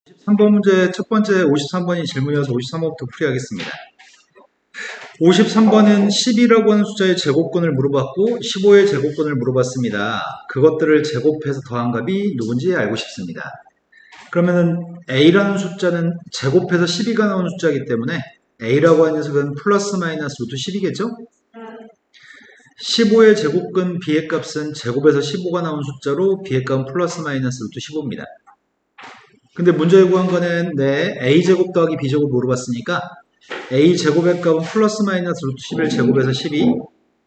3번 문제 첫 번째 53번이 질문이어서 53번부터 풀이하겠습니다. 53번은 10이라고 하는 숫자의 제곱근을 물어봤고 15의 제곱근을 물어봤습니다. 그것들을 제곱해서 더한 값이 누군지 알고 싶습니다. 그러면은 A라는 숫자는 제곱해서 12가 나오는 숫자이기 때문에 A라고 하는 녀석은 플러스 마이너스 루트 10이겠죠? 15의 제곱근 B의 값은 제곱해서 15가 나온 숫자로 B의 값은 플러스 마이너스 루트 15입니다. 근데 문제에 구한 거는 A제곱 더하기 B제곱 물어봤으니까 A제곱의 값은 플러스 마이너스 루트 11 제곱해서 12,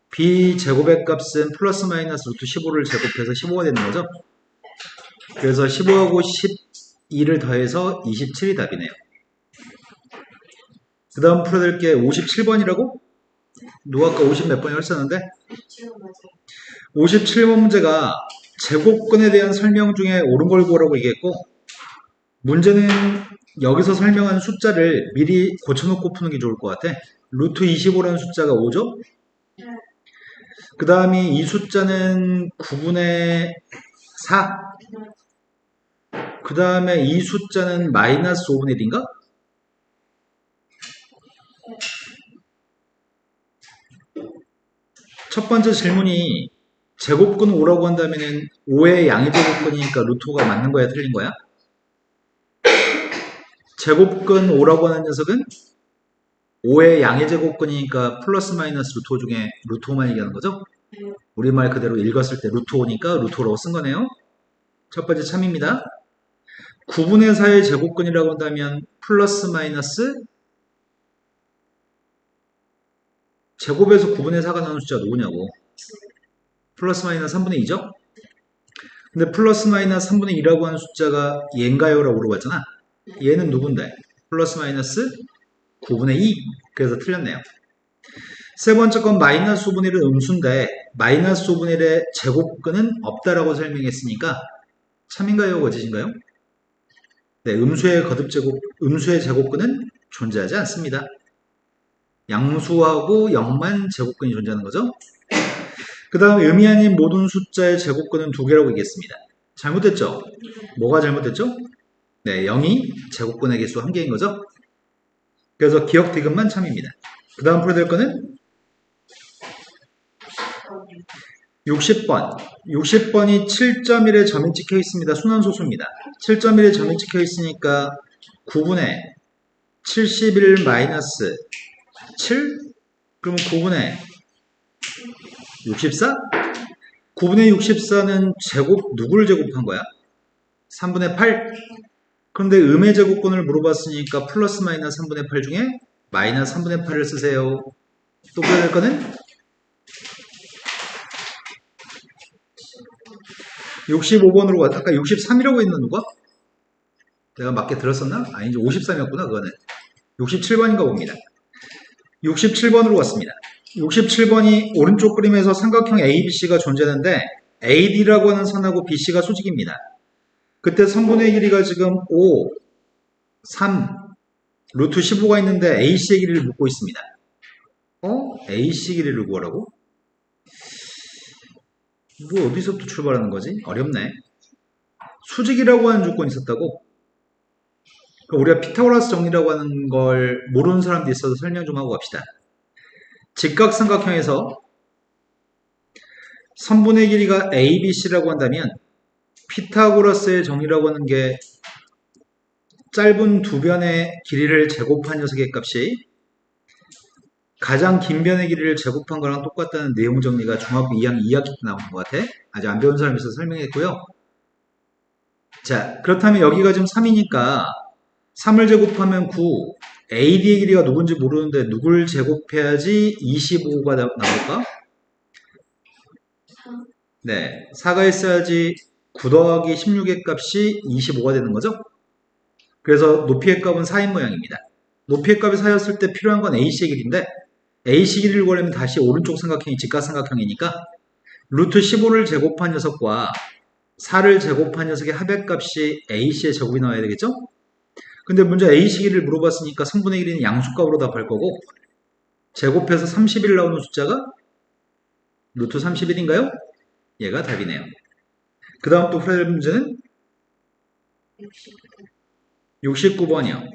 B제곱의 값은 플러스 마이너스 루트 15를 제곱해서 15가 되는 거죠. 그래서 15하고 12를 더해서 27이 답이네요. 그 다음 풀어드릴 게 57번이라고? 누가 아까 50 몇 번이라고 했었는데 57번 문제가 제곱근에 대한 설명 중에 옳은 걸 구하라고 얘기했고 문제는 여기서 설명한 숫자를 미리 고쳐놓고 푸는 게 좋을 것 같아. 루트 25라는 숫자가 5죠? 그 다음에 이 숫자는 9분의 4. 그 다음에 이 숫자는 마이너스 5분의 1인가? 첫 번째 질문이 제곱근 5라고 한다면 5의 양의 제곱근이니까 루트 5가 맞는 거야? 틀린 거야? 제곱근 5라고 하는 녀석은 5의 양의 제곱근이니까 플러스 마이너스 루트 5 중에 루트 5만 얘기하는 거죠? 우리말 그대로 읽었을 때 루트 5니까 루트 5라고 쓴 거네요. 첫 번째 참입니다. 9분의 4의 제곱근이라고 한다면 플러스 마이너스 제곱에서 9분의 4가 나오는 숫자가 누구냐고. 플러스 마이너스 3분의 2죠? 근데 플러스 마이너스 3분의 2라고 하는 숫자가 얘인가요? 라고 물어봤잖아. 얘는 누군데? 플러스 마이너스 9분의 2. 그래서 틀렸네요. 세 번째 건 마이너스 5분의 1은 음수인데 마이너스 5분의 1의 제곱근은 없다라고 설명했으니까 참인가요? 거짓인가요? 네, 음수의 제곱근은 존재하지 않습니다. 양수하고 0만 제곱근이 존재하는 거죠. 그 다음 의미 아닌 모든 숫자의 제곱근은 2개라고 얘기했습니다. 잘못됐죠? 뭐가 잘못됐죠? 네, 0이 제곱근의 개수 1개인 거죠. 그래서 기억 디귿만 참입니다. 그 다음 풀어야 될 거는 60번. 60번이 7.1에 점이 찍혀 있습니다. 순환소수입니다. 7.1에 점이 찍혀 있으니까 9분의 71 마이너스 7? 그럼 9분의 64? 9분의 64는 제곱, 누구를 제곱한 거야? 3분의 8? 그런데 음의 제곱근을 물어봤으니까 플러스 마이너스 3분의 8 중에 마이너스 3분의 8을 쓰세요. 또 그래야 될 거는 65번으로 가. 아까 63이라고 했나 누가? 내가 맞게 들었었나? 아니지 53이었구나 그거는. 67번인가 봅니다. 67번으로 갔습니다. 67번이 오른쪽 그림에서 삼각형 ABC가 존재하는데 AD라고 하는 선하고 BC가 수직입니다. 그때 선분의 길이가 지금 5, 3, 루트 15가 있는데 AC의 길이를 묻고 있습니다. AC 길이를 구하라고? 뭐 어디서부터 출발하는 거지? 어렵네. 수직이라고 하는 조건이 있었다고? 우리가 피타고라스 정리라고 하는 걸 모르는 사람도 있어서 설명 좀 하고 갑시다. 직각삼각형에서 선분의 길이가 ABC라고 한다면 피타고라스의 정리라고 하는 게 짧은 두 변의 길이를 제곱한 녀석의 값이 가장 긴 변의 길이를 제곱한 거랑 똑같다는 내용 정리가 중학교 2학년 2학기 때 나오는 것 같아. 아직 안 배운 사람이 있어서 설명했고요. 자, 그렇다면 여기가 지금 3이니까 3을 제곱하면 9, AD의 길이가 누군지 모르는데 누굴 제곱해야지 25가 나올까? 네, 4가 있어야지 9 더하기 16의 값이 25가 되는 거죠. 그래서 높이의 값은 4인 모양입니다. 높이의 값이 4였을 때 필요한 건 AC의 길이인데 AC 길이를 구하려면 다시 오른쪽 삼각형이 직각삼각형이니까 루트 15를 제곱한 녀석과 4를 제곱한 녀석의 합의값이 AC의 제곱이 나와야 되겠죠? 근데 문제 AC 길이를 물어봤으니까 3분의 1은 양수값으로 답할 거고 제곱해서 31 나오는 숫자가 루트 31인가요? 얘가 답이네요. 그 다음 또 풀어야 될 문제는 69번이요.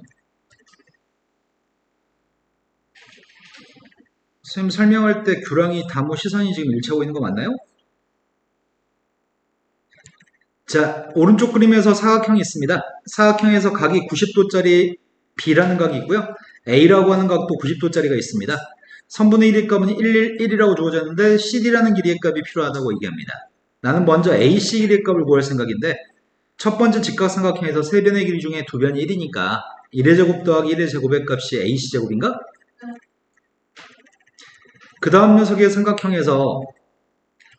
선생님 설명할 때 규랑이 다모 시선이 지금 일치하고 있는 거 맞나요? 자, 오른쪽 그림에서 사각형이 있습니다. 사각형에서 각이 90도짜리 B라는 각이 있고요. A라고 하는 각도 90도짜리가 있습니다. 선분의 1의 값은 1이라고 주어졌는데 CD라는 길이의 값이 필요하다고 얘기합니다. 나는 먼저 AC 길이의 값을 구할 생각인데 첫 번째 직각삼각형에서 세 변의 길이 중에 두 변이 1이니까 1의 제곱 더하기 1의 제곱의 값이 AC 제곱인가? 그 다음 녀석의 삼각형에서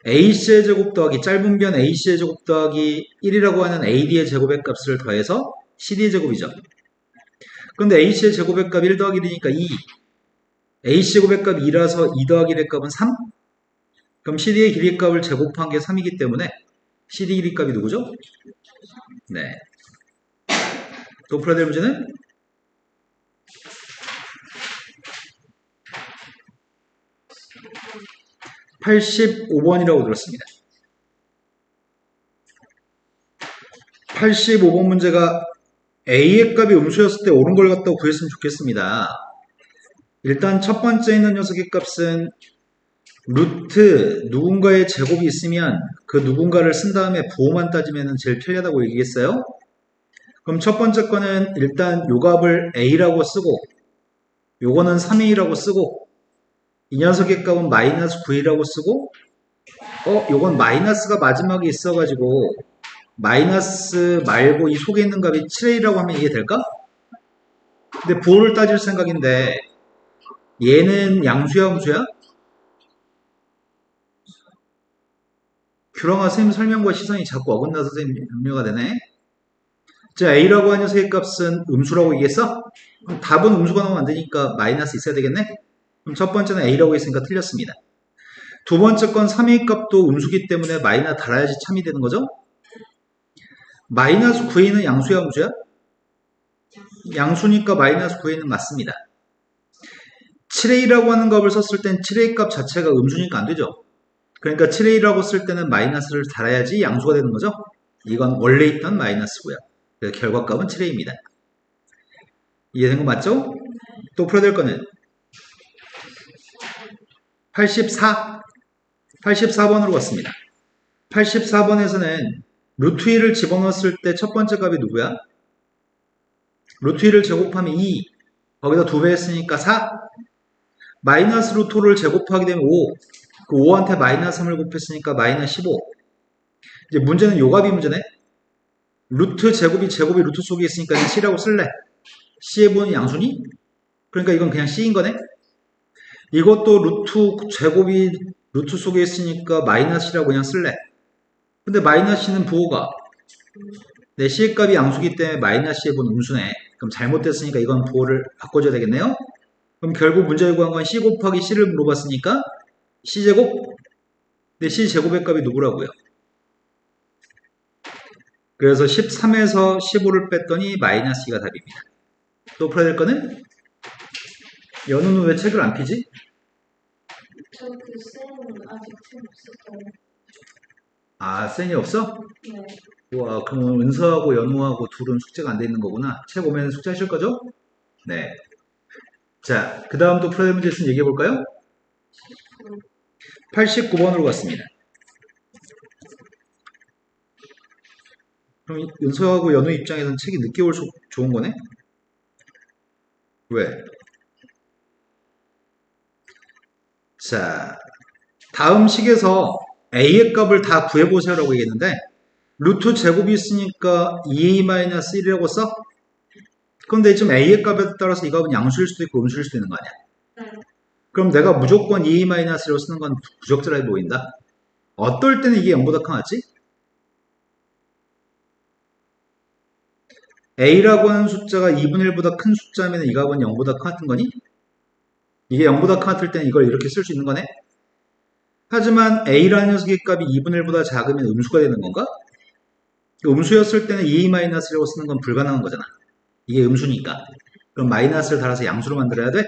AC의 제곱 더하기 짧은 변 AC의 제곱 더하기 1이라고 하는 AD의 제곱의 값을 더해서 CD의 제곱이죠. 근데 AC의 제곱의 값 1 더하기 1이니까 2. AC 제곱의 값 2라서 2 더하기 1의 값은 3. 그럼 CD의 길이의 값을 제곱한 게 3이기 때문에 CD 길이 값이 누구죠? 네. 또 풀어야 될 문제는 85번이라고 들었습니다. 85번 문제가 A의 값이 음수였을 때 옳은 걸 갖다 구했으면 좋겠습니다. 일단 첫 번째 있는 녀석의 값은 루트 누군가의 제곱이 있으면 그 누군가를 쓴 다음에 부호만 따지면 제일 편리하다고 얘기했어요. 그럼 첫 번째 거는 일단 요 값을 A라고 쓰고 요거는 3A라고 쓰고 이 녀석의 값은 마이너스 9A라고 쓰고 요건 마이너스가 마지막에 있어가지고 마이너스 말고 이 속에 있는 값이 7A라고 하면 이해될까? 근데 부호를 따질 생각인데 얘는 양수야 음수야? 규랑아 선생님 설명과 시선이 자꾸 어긋나서 선생님 음료가 되네. 자, A라고 하는 녀석의 값은 음수라고 얘기했어? 그럼 답은 음수가 나오면 안 되니까 마이너스 있어야 되겠네? 그럼 첫 번째는 A라고 했으니까 틀렸습니다. 두 번째 건 3A 값도 음수기 때문에 마이너스 달아야지 참이 되는 거죠? 마이너스 9A는 양수야 음수야? 양수니까 마이너스 9A는 맞습니다. 7A라고 하는 값을 썼을 땐 7A 값 자체가 음수니까 안 되죠? 그러니까 7A라고 쓸 때는 마이너스를 달아야지 양수가 되는 거죠? 이건 원래 있던 마이너스고요. 그래서 결과값은 7A입니다. 이해된 거 맞죠? 또 풀어야 될 거는 84번으로 갔습니다. 84번에서는 루트 2를 집어넣었을 때 첫 번째 값이 누구야? 루트 2를 제곱하면 2, 거기다 2배 했으니까 4, 마이너스 루트 5를 제곱하게 되면 5, 그 5한테 마이너스 3을 곱했으니까 마이너스 15. 이제 문제는 요 값이 문제네. 루트 제곱이 루트 속에 있으니까 C라고 쓸래. C의 부호는 양수니? 그러니까 이건 그냥 C인 거네. 이것도 루트 제곱이 루트 속에 있으니까 마이너스라고 그냥 쓸래. 근데 마이너스 C는 부호가 내 C의 값이 양수기 때문에 마이너스 C의 부호는 음수네. 그럼 잘못됐으니까 이건 부호를 바꿔줘야 되겠네요. 그럼 결국 문제를 구한 건 C 곱하기 C를 물어봤으니까 C제곱? 근데 C제곱의 값이 누구라고요? 그래서 13에서 15를 뺐더니 마이너스 2가 답입니다. 또 풀어야 될 거는? 연우는 왜 책을 안 피지? 저 그 쌤은 아직 쌤 없었어요. 아, 쌤이 없어? 네. 우와, 그럼 은서하고 연우하고 둘은 숙제가 안 돼 있는 거구나. 책 오면 숙제 하실 거죠? 네. 자, 그 다음 또 풀어야 될 문제 있으면 얘기해 볼까요? 89번으로 갔습니다. 그럼 은서하고 연우 입장에서는 책이 늦게 올 좋은 거네? 왜? 자, 다음 식에서 A의 값을 다 구해보세요라고 얘기했는데 루트 제곱이 있으니까 2A-1이라고 써? 그런데 지금 A의 값에 따라서 이 값은 양수일 수도 있고 음수일 수도 있는 거 아니야? 네. 그럼 내가 무조건 2A-1로 쓰는 건 부적절해 보인다? 어떨 때는 이게 0보다 커났지? A라고 하는 숫자가 2분의 1보다 큰 숫자면 이 값은 0보다 커났던 거니? 이게 0보다 커났을 때는 이걸 이렇게 쓸 수 있는 거네? 하지만 A라는 녀석의 값이 2분의 1보다 작으면 음수가 되는 건가? 음수였을 때는 2A-라고 쓰는 건 불가능한 거잖아. 이게 음수니까. 그럼 마이너스를 달아서 양수로 만들어야 돼?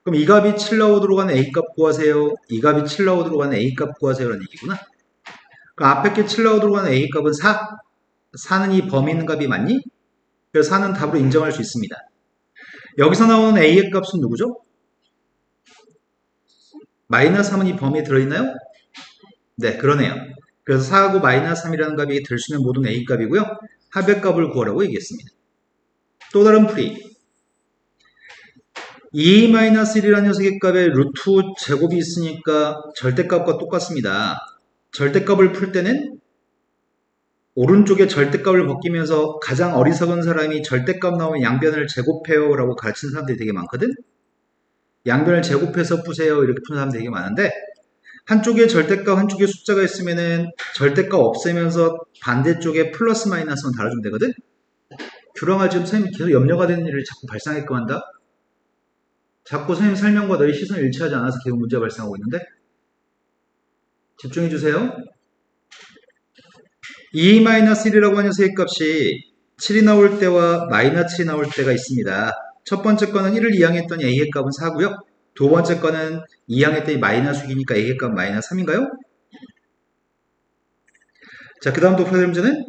그럼 이 값이 7 나오도록 하는 A값 구하세요. 이 값이 7 나오도록 하는 A값 구하세요라는 얘기구나. 그럼 앞에 게 7 나오도록 하는 A값은 4. 4는 이 범위 있는 값이 맞니? 그래서 4는 답으로 인정할 수 있습니다. 여기서 나오는 a의 값은 누구죠? 마이너스 3은 이 범위에 들어있나요? 네, 그러네요. 그래서 4하고 마이너스 3이라는 값이 될 수 있는 모든 a 값이고요. 합의 값을 구하라고 얘기했습니다. 또 다른 풀이. 2-1이라는 녀석의 값에 루트 제곱이 있으니까 절대값과 똑같습니다. 절대값을 풀 때는 오른쪽에 절대값을 벗기면서 가장 어리석은 사람이 절대값 나오면 양변을 제곱해요 라고 가르치는 사람들이 되게 많거든. 양변을 제곱해서 푸세요 이렇게 푸는 사람들이 되게 많은데 한쪽에 절대값 한쪽에 숫자가 있으면은 절대값 없애면서 반대쪽에 플러스 마이너스만 달아주면 되거든. 규랑아 지금 선생님이 계속 염려가 되는 일을 자꾸 발생하게끔 한다. 자꾸 선생님 설명과 너희 시선이 일치하지 않아서 계속 문제가 발생하고 있는데 집중해주세요. 2-1이라고 하는 녀석의 값이 7이 나올 때와 마이너스 7이 나올 때가 있습니다. 첫 번째 거는 1을 이항했더니 a의 값은 4고요. 두 번째 거는 이항했더니 마이너스 6이니까 a의 값은 마이너스 3인가요? 자, 그 다음 독해설 문제는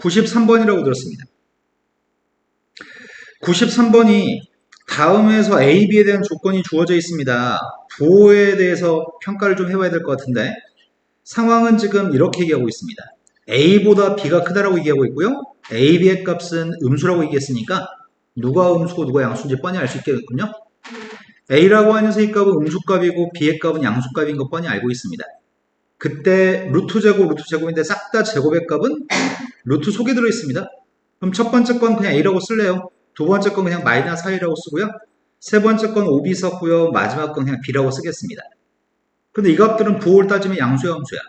93번이라고 들었습니다. 93번이 다음에서 A, B에 대한 조건이 주어져 있습니다. 부호에 대해서 평가를 좀 해봐야 될 것 같은데 상황은 지금 이렇게 얘기하고 있습니다. A보다 B가 크다라고 얘기하고 있고요. A, B의 값은 음수라고 얘기했으니까 누가 음수고 누가 양수인지 뻔히 알 수 있겠군요. A라고 하는 녀석의 값은 음수값이고 B의 값은 양수값인 거 뻔히 알고 있습니다. 그때 루트 제곱인데 싹 다 제곱의 값은 루트 속에 들어있습니다. 그럼 첫 번째 건 그냥 A라고 쓸래요. 두 번째 건 그냥 마이너스 4이라고 쓰고요. 세 번째 건 5B 썼고요. 마지막 건 그냥 B라고 쓰겠습니다. 근데 이 값들은 부호를 따지면 양수야, 음수야?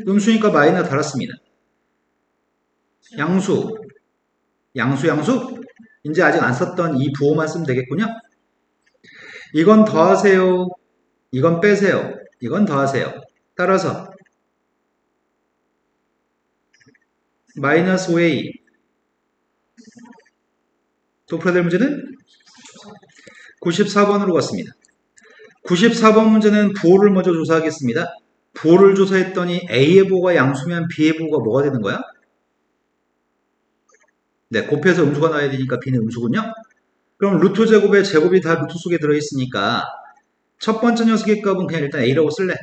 음수니까 마이너스 달았습니다. 양수. 이제 아직 안 썼던 이 부호만 쓰면 되겠군요. 이건 더하세요. 이건 빼세요. 이건 더하세요. 따라서 마이너스 5A. 또 풀어야 될 문제는 94번으로 갔습니다. 94번 문제는 부호를 먼저 조사하겠습니다. 부호를 조사했더니 A의 부호가 양수면 B의 부호가 뭐가 되는 거야? 네, 곱해서 음수가 나와야 되니까 B는 음수군요. 그럼 루트 제곱의 제곱이 다 루트 속에 들어있으니까 첫 번째 녀석의 값은 그냥 일단 A라고 쓸래.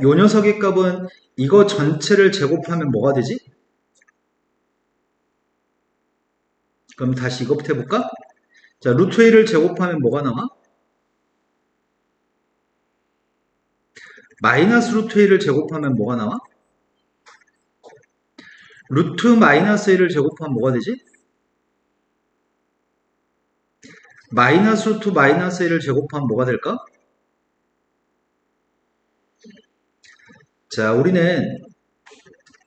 요 녀석의 값은 이거 전체를 제곱하면 뭐가 되지? 그럼 다시 이거부터 해볼까? 자, 루트 A를 제곱하면 뭐가 나와? 마이너스 루트 A를 제곱하면 뭐가 나와? 루트 마이너스 A를 제곱하면 뭐가 되지? 마이너스 루트 마이너스 A를 제곱하면 뭐가 될까? 자, 우리는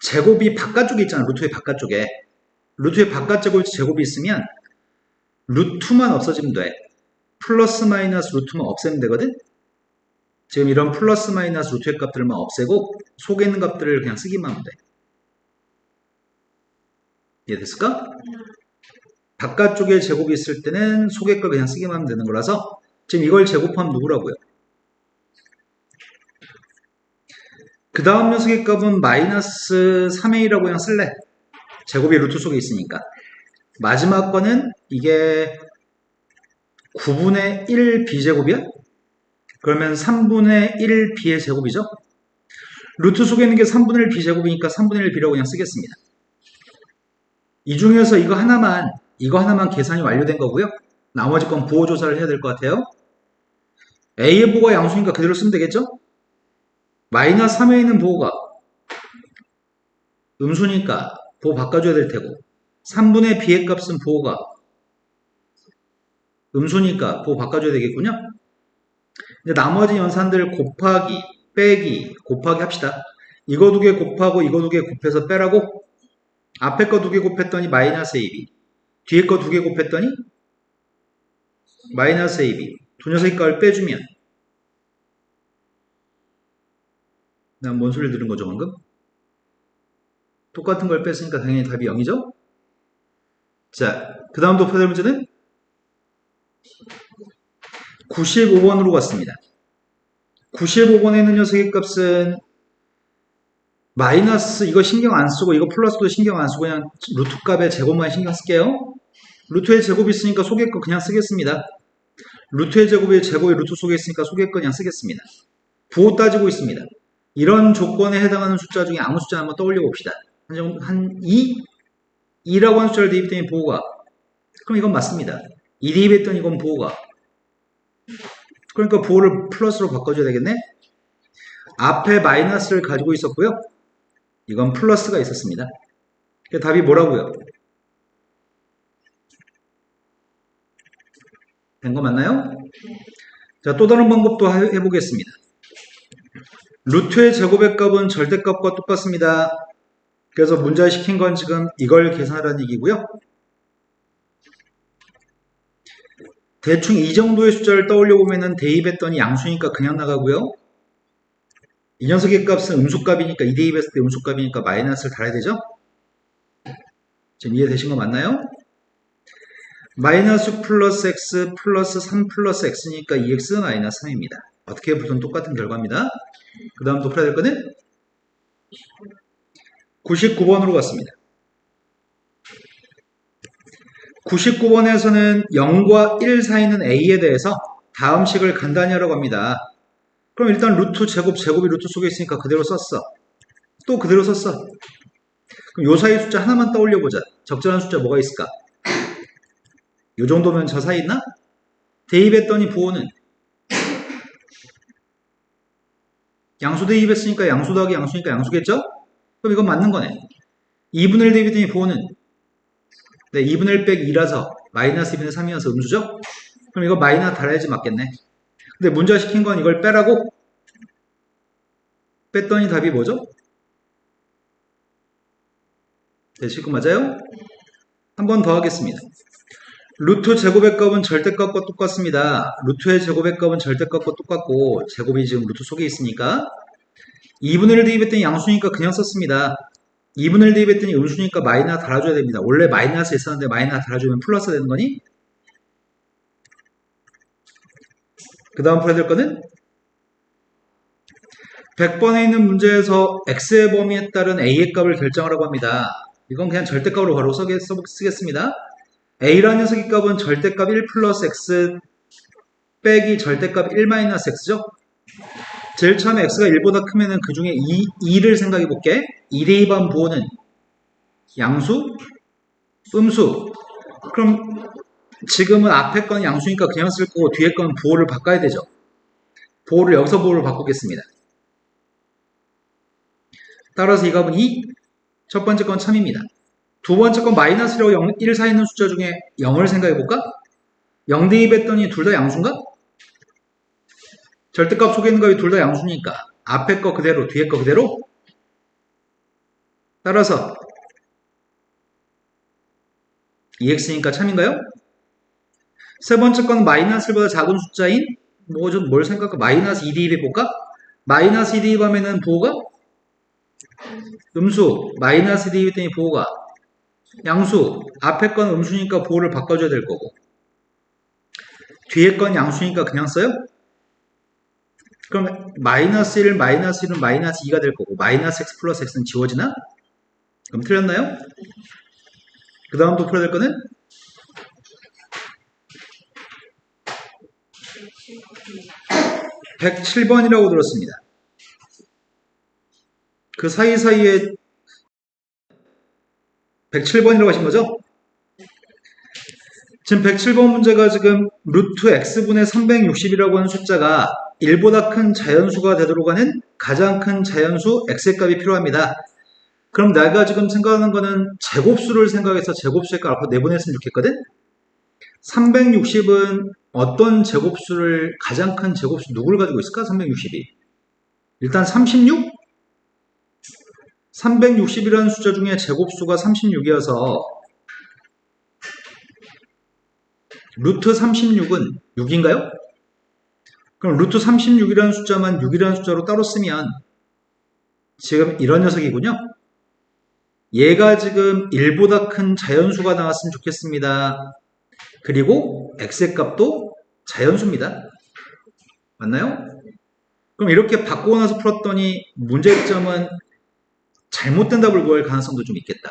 제곱이 바깥쪽에 있잖아. 루트의 바깥쪽에. 루트의 바깥쪽에 제곱이 있으면 루트만 없어지면 돼. 플러스 마이너스 루트만 없애면 되거든? 지금 이런 플러스 마이너스 루트의 값들만 없애고 속에 있는 값들을 그냥 쓰기만 하면 돼. 이해됐을까? 바깥쪽에 제곱이 있을 때는 속의 걸 그냥 쓰기만 하면 되는 거라서 지금 이걸 제곱하면 누구라고요? 그 다음 녀석의 값은 마이너스 3a라고 그냥 쓸래. 제곱이 루트 속에 있으니까. 마지막 거는 이게 9분의 1 b제곱이야? 그러면 3분의 1 b의 제곱이죠? 루트 속에 있는 게 3분의 1 b제곱이니까 3분의 1 b라고 그냥 쓰겠습니다. 이 중에서 이거 하나만 계산이 완료된 거고요. 나머지 건 부호 조사를 해야 될 것 같아요. A의 부호가 양수니까 그대로 쓰면 되겠죠? 마이너스 3에 있는 부호가 음수니까 부호 바꿔줘야 될 테고 3분의 b의 값은 부호가 음수니까 부호 바꿔줘야 되겠군요. 이제 나머지 연산들 곱하기, 빼기, 곱하기 합시다. 이거 두 개 곱하고 이거 두 개 곱해서 빼라고? 앞에 거 두 개 곱했더니 마이너스 AB. 뒤에 거 두 개 곱했더니 마이너스 AB. 두 녀석의 값을 빼주면 난 뭔 소리를 들은 거죠 방금? 똑같은 걸 뺐으니까 당연히 답이 0이죠? 자, 그 다음 도표될 문제는 95번으로 갔습니다. 95번에 있는 녀석의 값은 마이너스 이거 신경 안 쓰고 이거 플러스도 신경 안 쓰고 그냥 루트 값의 제곱만 신경 쓸게요. 루트의 제곱이 있으니까 속의 거 그냥 쓰겠습니다. 루트의 제곱이 루트 속에 있으니까 속의 거 그냥 쓰겠습니다. 부호 따지고 있습니다. 이런 조건에 해당하는 숫자 중에 아무 숫자 한번 떠올려 봅시다. 한 2? 2라고 하는 숫자를 대입했더니 부호가, 그럼 이건 맞습니다. 2 대입했더니 이건 부호가, 그러니까 부호를 플러스로 바꿔줘야 되겠네. 앞에 마이너스를 가지고 있었고요. 이건 플러스가 있었습니다. 답이 뭐라고요? 된 거 맞나요? 자, 또 다른 방법도 해보겠습니다. 루트의 제곱의 값은 절대값과 똑같습니다. 그래서 문자 시킨 건 지금 이걸 계산하라는 얘기고요. 대충 이 정도의 숫자를 떠올려 보면은 대입했더니 양수니까 그냥 나가고요. 이 녀석의 값은 음수값이니까 2 대입했을 때 음수값이니까 마이너스를 달아야 되죠. 지금 이해되신 거 맞나요? 마이너스 플러스 x 플러스 3 플러스 x니까 2x 마이너스 3입니다. 어떻게 보든 똑같은 결과입니다. 그 다음 또 풀어야 될 거는 99번으로 갔습니다. 99번에서는 0과 1 사이는 a에 대해서 다음 식을 간단히 하라고 합니다. 그럼 일단 루트 제곱이 루트 속에 있으니까 그대로 썼어. 또 그대로 썼어. 그럼 요 사이 숫자 하나만 떠올려 보자. 적절한 숫자 뭐가 있을까? 요 정도면 저 사이 있나? 대입했더니 부호는 양수 대입했으니까 양수 더하기 양수니까 양수겠죠? 그럼 이건 맞는 거네. 2분의 1 대입했더니 부호는 2분의 1 빼기 2라서 마이너스 2분의 3이어서 음수죠? 그럼 이거 마이너스 달아야지 맞겠네. 근데 문자 시킨 건 이걸 빼라고? 뺐더니 답이 뭐죠? 되실 거 맞아요? 한 번 더 하겠습니다. 루트 제곱의 값은 절대값과 똑같습니다. 루트의 제곱의 값은 절대값과 똑같고 제곱이 지금 루트 속에 있으니까 2분의 1 대입했더니 양수니까 그냥 썼습니다. 2분의 1 대입했더니 음수니까 마이너스 달아줘야 됩니다. 원래 마이너스 있었는데 마이너스 달아주면 플러스 되는 거니? 그 다음 풀어야 될 거는 100번에 있는 문제에서 x의 범위에 따른 a의 값을 결정하라고 합니다. 이건 그냥 절대값으로 바로 쓰겠습니다. a라는 녀석의 값은 절대값 1 플러스 x 빼기 절대값 1 마이너스 x죠? 제일 처음에 x가 1보다 크면은 그 중에 2를 생각해 볼게. 2 대입한 부호는 양수, 음수. 그럼 지금은 앞에 건 양수니까 그냥 쓸 거고 뒤에 건 부호를 바꿔야 되죠. 부호를 여기서 부호를 바꾸겠습니다. 따라서 이 값은 2, 첫 번째 건 참입니다. 두 번째 건 마이너스라고 1 사이 있는 숫자 중에 0을 생각해 볼까? 0 대입했더니 둘 다 양수인가? 절대값 속에 있는 값이 둘 다 양수니까 앞에 거 그대로 뒤에 거 그대로. 따라서 2x니까 참인가요? 세 번째 건 마이너스 1보다 작은 숫자인 뭘 생각할까? 마이너스 2 대입해 볼까? 마이너스 2 대입하면은 부호가 음수, 마이너스 2 대입했더니 부호가 양수, 앞에 건 음수니까 부호를 바꿔줘야 될 거고 뒤에 건 양수니까 그냥 써요? 그럼 마이너스 1, 마이너스 1은 마이너스 2가 될 거고 마이너스 x 플러스 x는 지워지나? 그럼 틀렸나요? 그 다음 또 풀어야 될 거는 107번이라고 들었습니다. 그 사이사이에 107번이라고 하신 거죠? 지금 107번 문제가 지금 루트 x분의 360이라고 하는 숫자가 1보다 큰 자연수가 되도록 하는 가장 큰 자연수 x의 값이 필요합니다. 그럼 내가 지금 생각하는 거는 제곱수를 생각해서 제곱수의 값을 앞으로 내보냈으면 좋겠거든? 360은 어떤 제곱수를, 가장 큰 제곱수 누구를 가지고 있을까? 360이. 일단 36? 360이라는 숫자 중에 제곱수가 36이어서 루트 36은 6인가요? 그럼 루트 36이라는 숫자만 6이라는 숫자로 따로 쓰면 지금 이런 녀석이군요. 얘가 지금 1보다 큰 자연수가 나왔으면 좋겠습니다. 그리고 x의 값도 자연수입니다. 맞나요? 그럼 이렇게 바꾸고 나서 풀었더니 문제점은 잘못된 답을 구할 가능성도 좀 있겠다.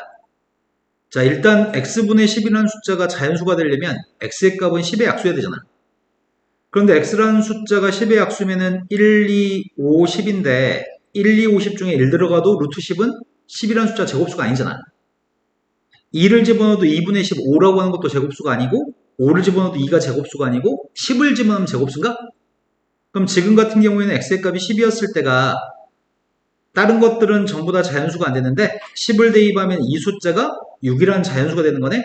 자, 일단 x분의 10이라는 숫자가 자연수가 되려면 x의 값은 10의 약수여야 되잖아. 그런데 x라는 숫자가 10의 약수면은 1, 2, 5, 10인데 1, 2, 5, 10 중에 1 들어가도 루트 10은 10이라는 숫자 제곱수가 아니잖아. 2를 집어넣어도 2분의 15라고 하는 것도 제곱수가 아니고 5를 집어넣어도 2가 제곱수가 아니고 10을 집어넣으면 제곱수인가? 그럼 지금 같은 경우에는 x의 값이 10이었을 때가 다른 것들은 전부 다 자연수가 안 되는데 10을 대입하면 이 숫자가 6이라는 자연수가 되는 거네?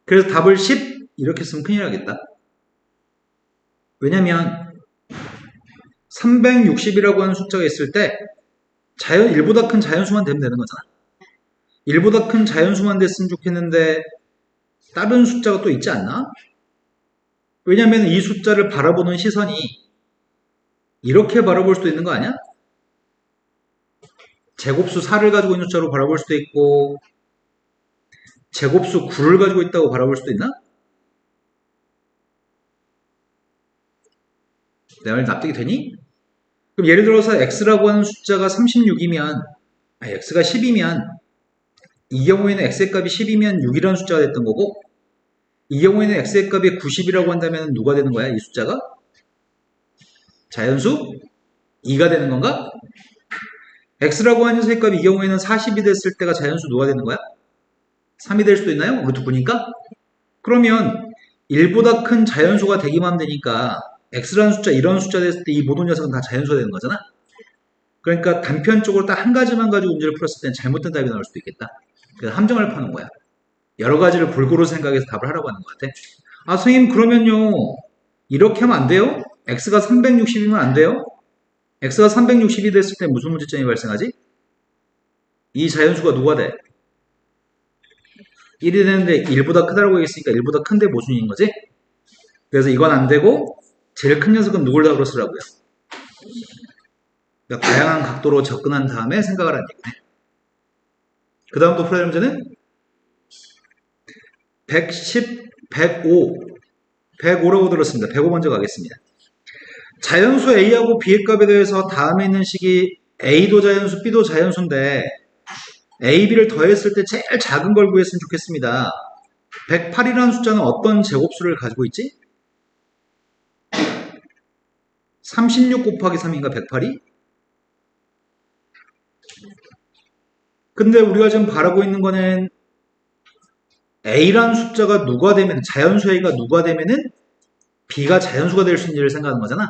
그래서 답을 10 이렇게 쓰면 큰일 나겠다. 왜냐면 360이라고 하는 숫자가 있을 때 1보다 큰 자연수만 되면 되는 거잖아. 1보다 큰 자연수만 됐으면 좋겠는데 다른 숫자가 또 있지 않나? 왜냐면 이 숫자를 바라보는 시선이 이렇게 바라볼 수도 있는 거 아니야? 제곱수 4를 가지고 있는 숫자로 바라볼 수도 있고 제곱수 9를 가지고 있다고 바라볼 수도 있나? 내 말 납득이 되니? 그럼 예를 들어서 x라고 하는 숫자가 36이면 x가 10이면 이 경우에는 x의 값이 10이면 6이라는 숫자가 됐던 거고 이 경우에는 x의 값이 90이라고 한다면 누가 되는 거야? 이 숫자가? 자연수? 2가 되는 건가? x라고 하는 녀석의 값이 이 경우에는 40이 됐을 때가 자연수 누가 되는 거야? 3이 될 수도 있나요? 루트 9니까? 그러면 1보다 큰 자연수가 되기만 하면 되니까 x라는 숫자, 이런 숫자 됐을 때 이 모든 녀석은 다 자연수가 되는 거잖아? 그러니까 단편적으로 딱 한 가지만 가지고 문제를 풀었을 때는 잘못된 답이 나올 수도 있겠다. 그래서 함정을 파는 거야. 여러 가지를 골고루 생각해서 답을 하라고 하는 것 같아. 아, 선생님, 그러면요. 이렇게 하면 안 돼요? x가 360이면 안 돼요? x가 360이 됐을 때 무슨 문제점이 발생하지? 이 자연수가 누가 돼? 1이 되는데 1보다 크다라고 했으니까 1보다 큰데 모순인 거지? 그래서 이건 안 되고 제일 큰 녀석은 누굴 답으로 쓰라고요? 그러니까 다양한 각도로 접근한 다음에 생각을 하는 얘기네. 그 다음 또 풀어야 될 문제는 110, 105, 105라고 들었습니다. 105 먼저 가겠습니다. 자연수 A하고 B의 값에 대해서 다음에 있는 식이 A도 자연수, B도 자연수인데 A, B를 더했을 때 제일 작은 걸 구했으면 좋겠습니다. 108이라는 숫자는 어떤 제곱수를 가지고 있지? 36 곱하기 3인가 108이? 근데 우리가 지금 바라고 있는 거는 A라는 숫자가 누가 되면, 자연수 A가 누가 되면은 B가 자연수가 될 수 있는지를 생각하는 거잖아.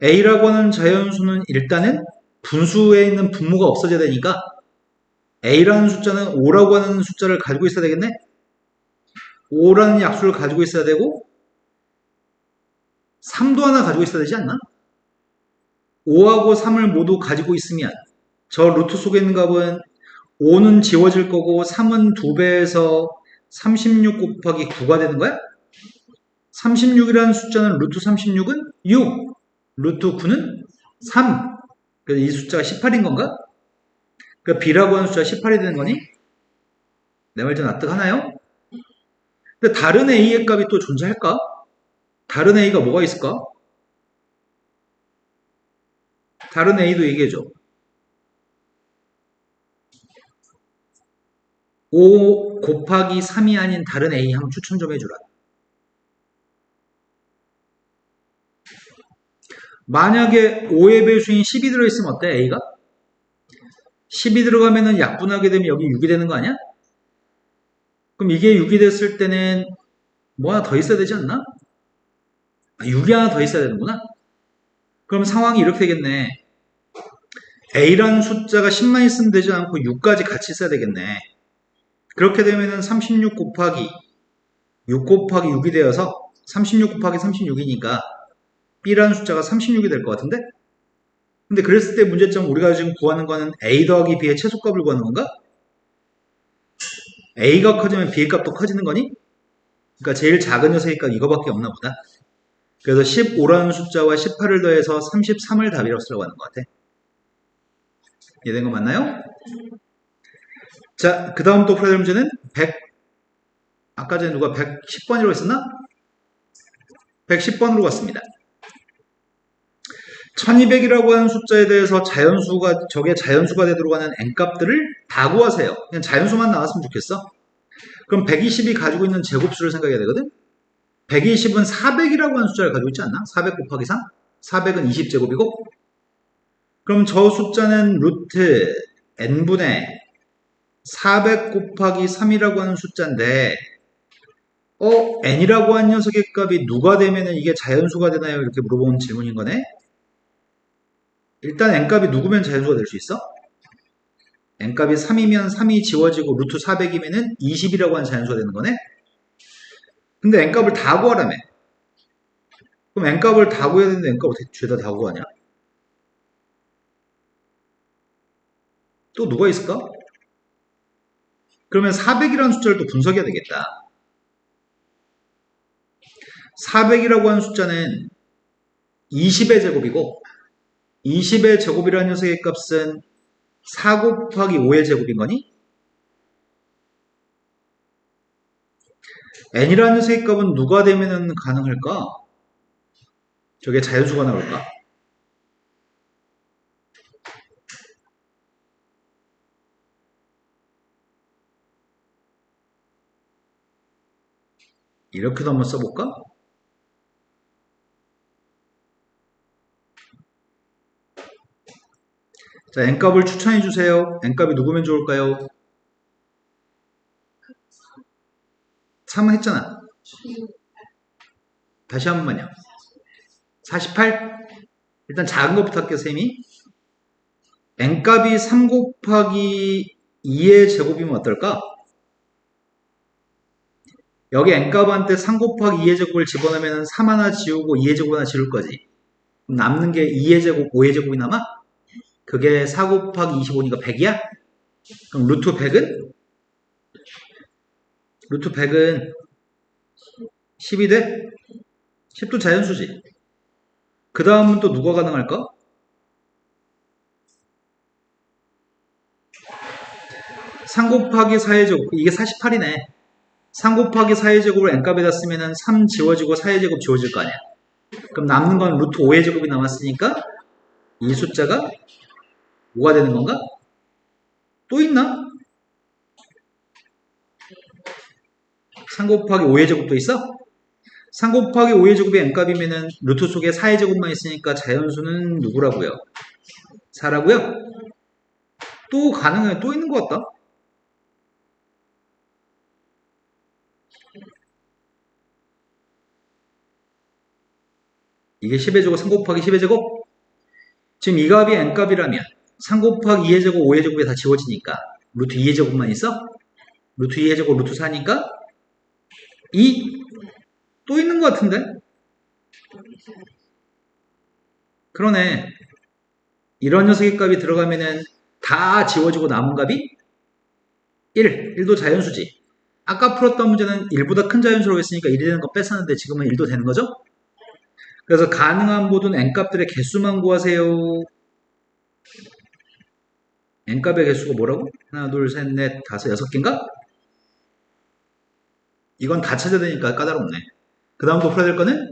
A라고 하는 자연수는 일단은 분수에 있는 분모가 없어져야 되니까 A라는 숫자는 5라고 하는 숫자를 가지고 있어야 되겠네? 5라는 약수를 가지고 있어야 되고 3도 하나 가지고 있어야 되지 않나? 5하고 3을 모두 가지고 있으면 저 루트 속에 있는 값은 5는 지워질 거고 3은 2배에서 36 곱하기 9가 되는 거야? 36이라는 숫자는 루트 36은 6, 루트 9는 3. 그래서 이 숫자가 18인 건가? 그러니까 B라고 하는 숫자가 18이 되는 거니? 내 말 좀 납득하나요? 근데 다른 A의 값이 또 존재할까? 다른 A가 뭐가 있을까? 다른 A도 얘기해줘. 5 곱하기 3이 아닌 다른 A 한번 추천 좀 해주라. 만약에 5의 배수인 10이 들어있으면 어때? A가? 10이 들어가면은 약분하게 되면 여기 6이 되는 거 아니야? 그럼 이게 6이 됐을 때는 뭐 하나 더 있어야 되지 않나? 6이 하나 더 있어야 되는구나. 그럼 상황이 이렇게 되겠네. A라는 숫자가 10만 있으면 되지 않고 6까지 같이 있어야 되겠네. 그렇게 되면은 36 곱하기 6 곱하기 6이 되어서 36 곱하기 36이니까 B라는 숫자가 36이 될 것 같은데? 근데 그랬을 때 문제점 우리가 지금 구하는 거는 A 더하기 B의 최소값을 구하는 건가? A가 커지면 B의 값도 커지는 거니? 그러니까 제일 작은 녀석의 값 이거밖에 없나 보다. 그래서 15라는 숫자와 18을 더해서 33을 답이라고 쓰라고 하는 것 같아. 이해된 거 맞나요? 자, 그 다음 또 풀어야 될 문제는 100, 아까 전에 누가 110번이라고 했었나? 110번으로 갔습니다. 1200이라고 하는 숫자에 대해서 저게 자연수가 되도록 하는 n값들을 다 구하세요. 그냥 자연수만 나왔으면 좋겠어. 그럼 120이 가지고 있는 제곱수를 생각해야 되거든? 120은 400이라고 하는 숫자를 가지고 있지 않나? 400 곱하기 3? 400은 20제곱이고? 그럼 저 숫자는 루트 n분의 400 곱하기 3이라고 하는 숫자인데 n이라고 한 녀석의 값이 누가 되면은 이게 자연수가 되나요? 이렇게 물어보는 질문인 거네. 일단 n값이 누구면 자연수가 될 수 있어? n값이 3이면 3이 지워지고 루트 400이면은 20이라고 하는 자연수가 되는 거네. 근데 n값을 다 구하라며. 그럼 n값을 다 구해야 되는데 n값을 죄다 다 구하냐? 또 누가 있을까? 그러면 400이라는 숫자를 또 분석해야 되겠다. 400이라고 하는 숫자는 20의 제곱이고 20의 제곱이라는 녀석의 값은 4 곱하기 5의 제곱인 거니? n이라는 녀석의 값은 누가 되면 가능할까? 저게 자연수가 나올까? 이렇게도 한번 써볼까? 자, n값을 추천해주세요. n값이 누구면 좋을까요? 3은 했잖아. 다시 한 번만요. 48? 일단 작은 것부터 할게요, 쌤이. n값이 3 곱하기 2의 제곱이면 어떨까? 여기 n값한테 3 곱하기 2의 제곱을 집어넣으면 3 하나 지우고 2의 제곱 하나 지울 거지. 그럼 남는 게 2의 제곱, 5의 제곱이 남아? 그게 4 곱하기 25니까 100이야? 그럼 루트 100은? 루트 100은 10이 돼? 10도 자연수지. 그 다음은 또 누가 가능할까? 3 곱하기 4의 제곱, 이게 48이네. 3 곱하기 4의 제곱을 n값에다 쓰면은 3 지워지고 4의 제곱 지워질 거 아니야. 그럼 남는 건 루트 5의 제곱이 남았으니까 이 숫자가 뭐가 되는 건가? 또 있나? 3 곱하기 5의 제곱도 있어? 3 곱하기 5의 제곱이 n값이면은 루트 속에 4의 제곱만 있으니까 자연수는 누구라고요? 4라고요? 또 가능해. 또 있는 것 같다. 이게 10의 제곱, 3 곱하기 10의 제곱? 지금 이 값이 n값이라면 3 곱하기 2의 제곱, 5의 제곱이 다 지워지니까 루트 2의 제곱만 있어? 루트 2의 제곱, 루트 4니까 2? 또 있는 것 같은데? 그러네. 이런 녀석의 값이 들어가면은 다 지워지고 남은 값이 1. 1도 자연수지. 아까 풀었던 문제는 1보다 큰 자연수라고 했으니까 1이 되는 거 뺐었는데 지금은 1도 되는 거죠? 그래서 가능한 모든 n값들의 개수만 구하세요. n값의 개수가 뭐라고? 하나, 둘, 셋, 넷, 다섯, 6개인가? 이건 다 찾아야 되니까 까다롭네. 그 다음 또 풀어야 될 거는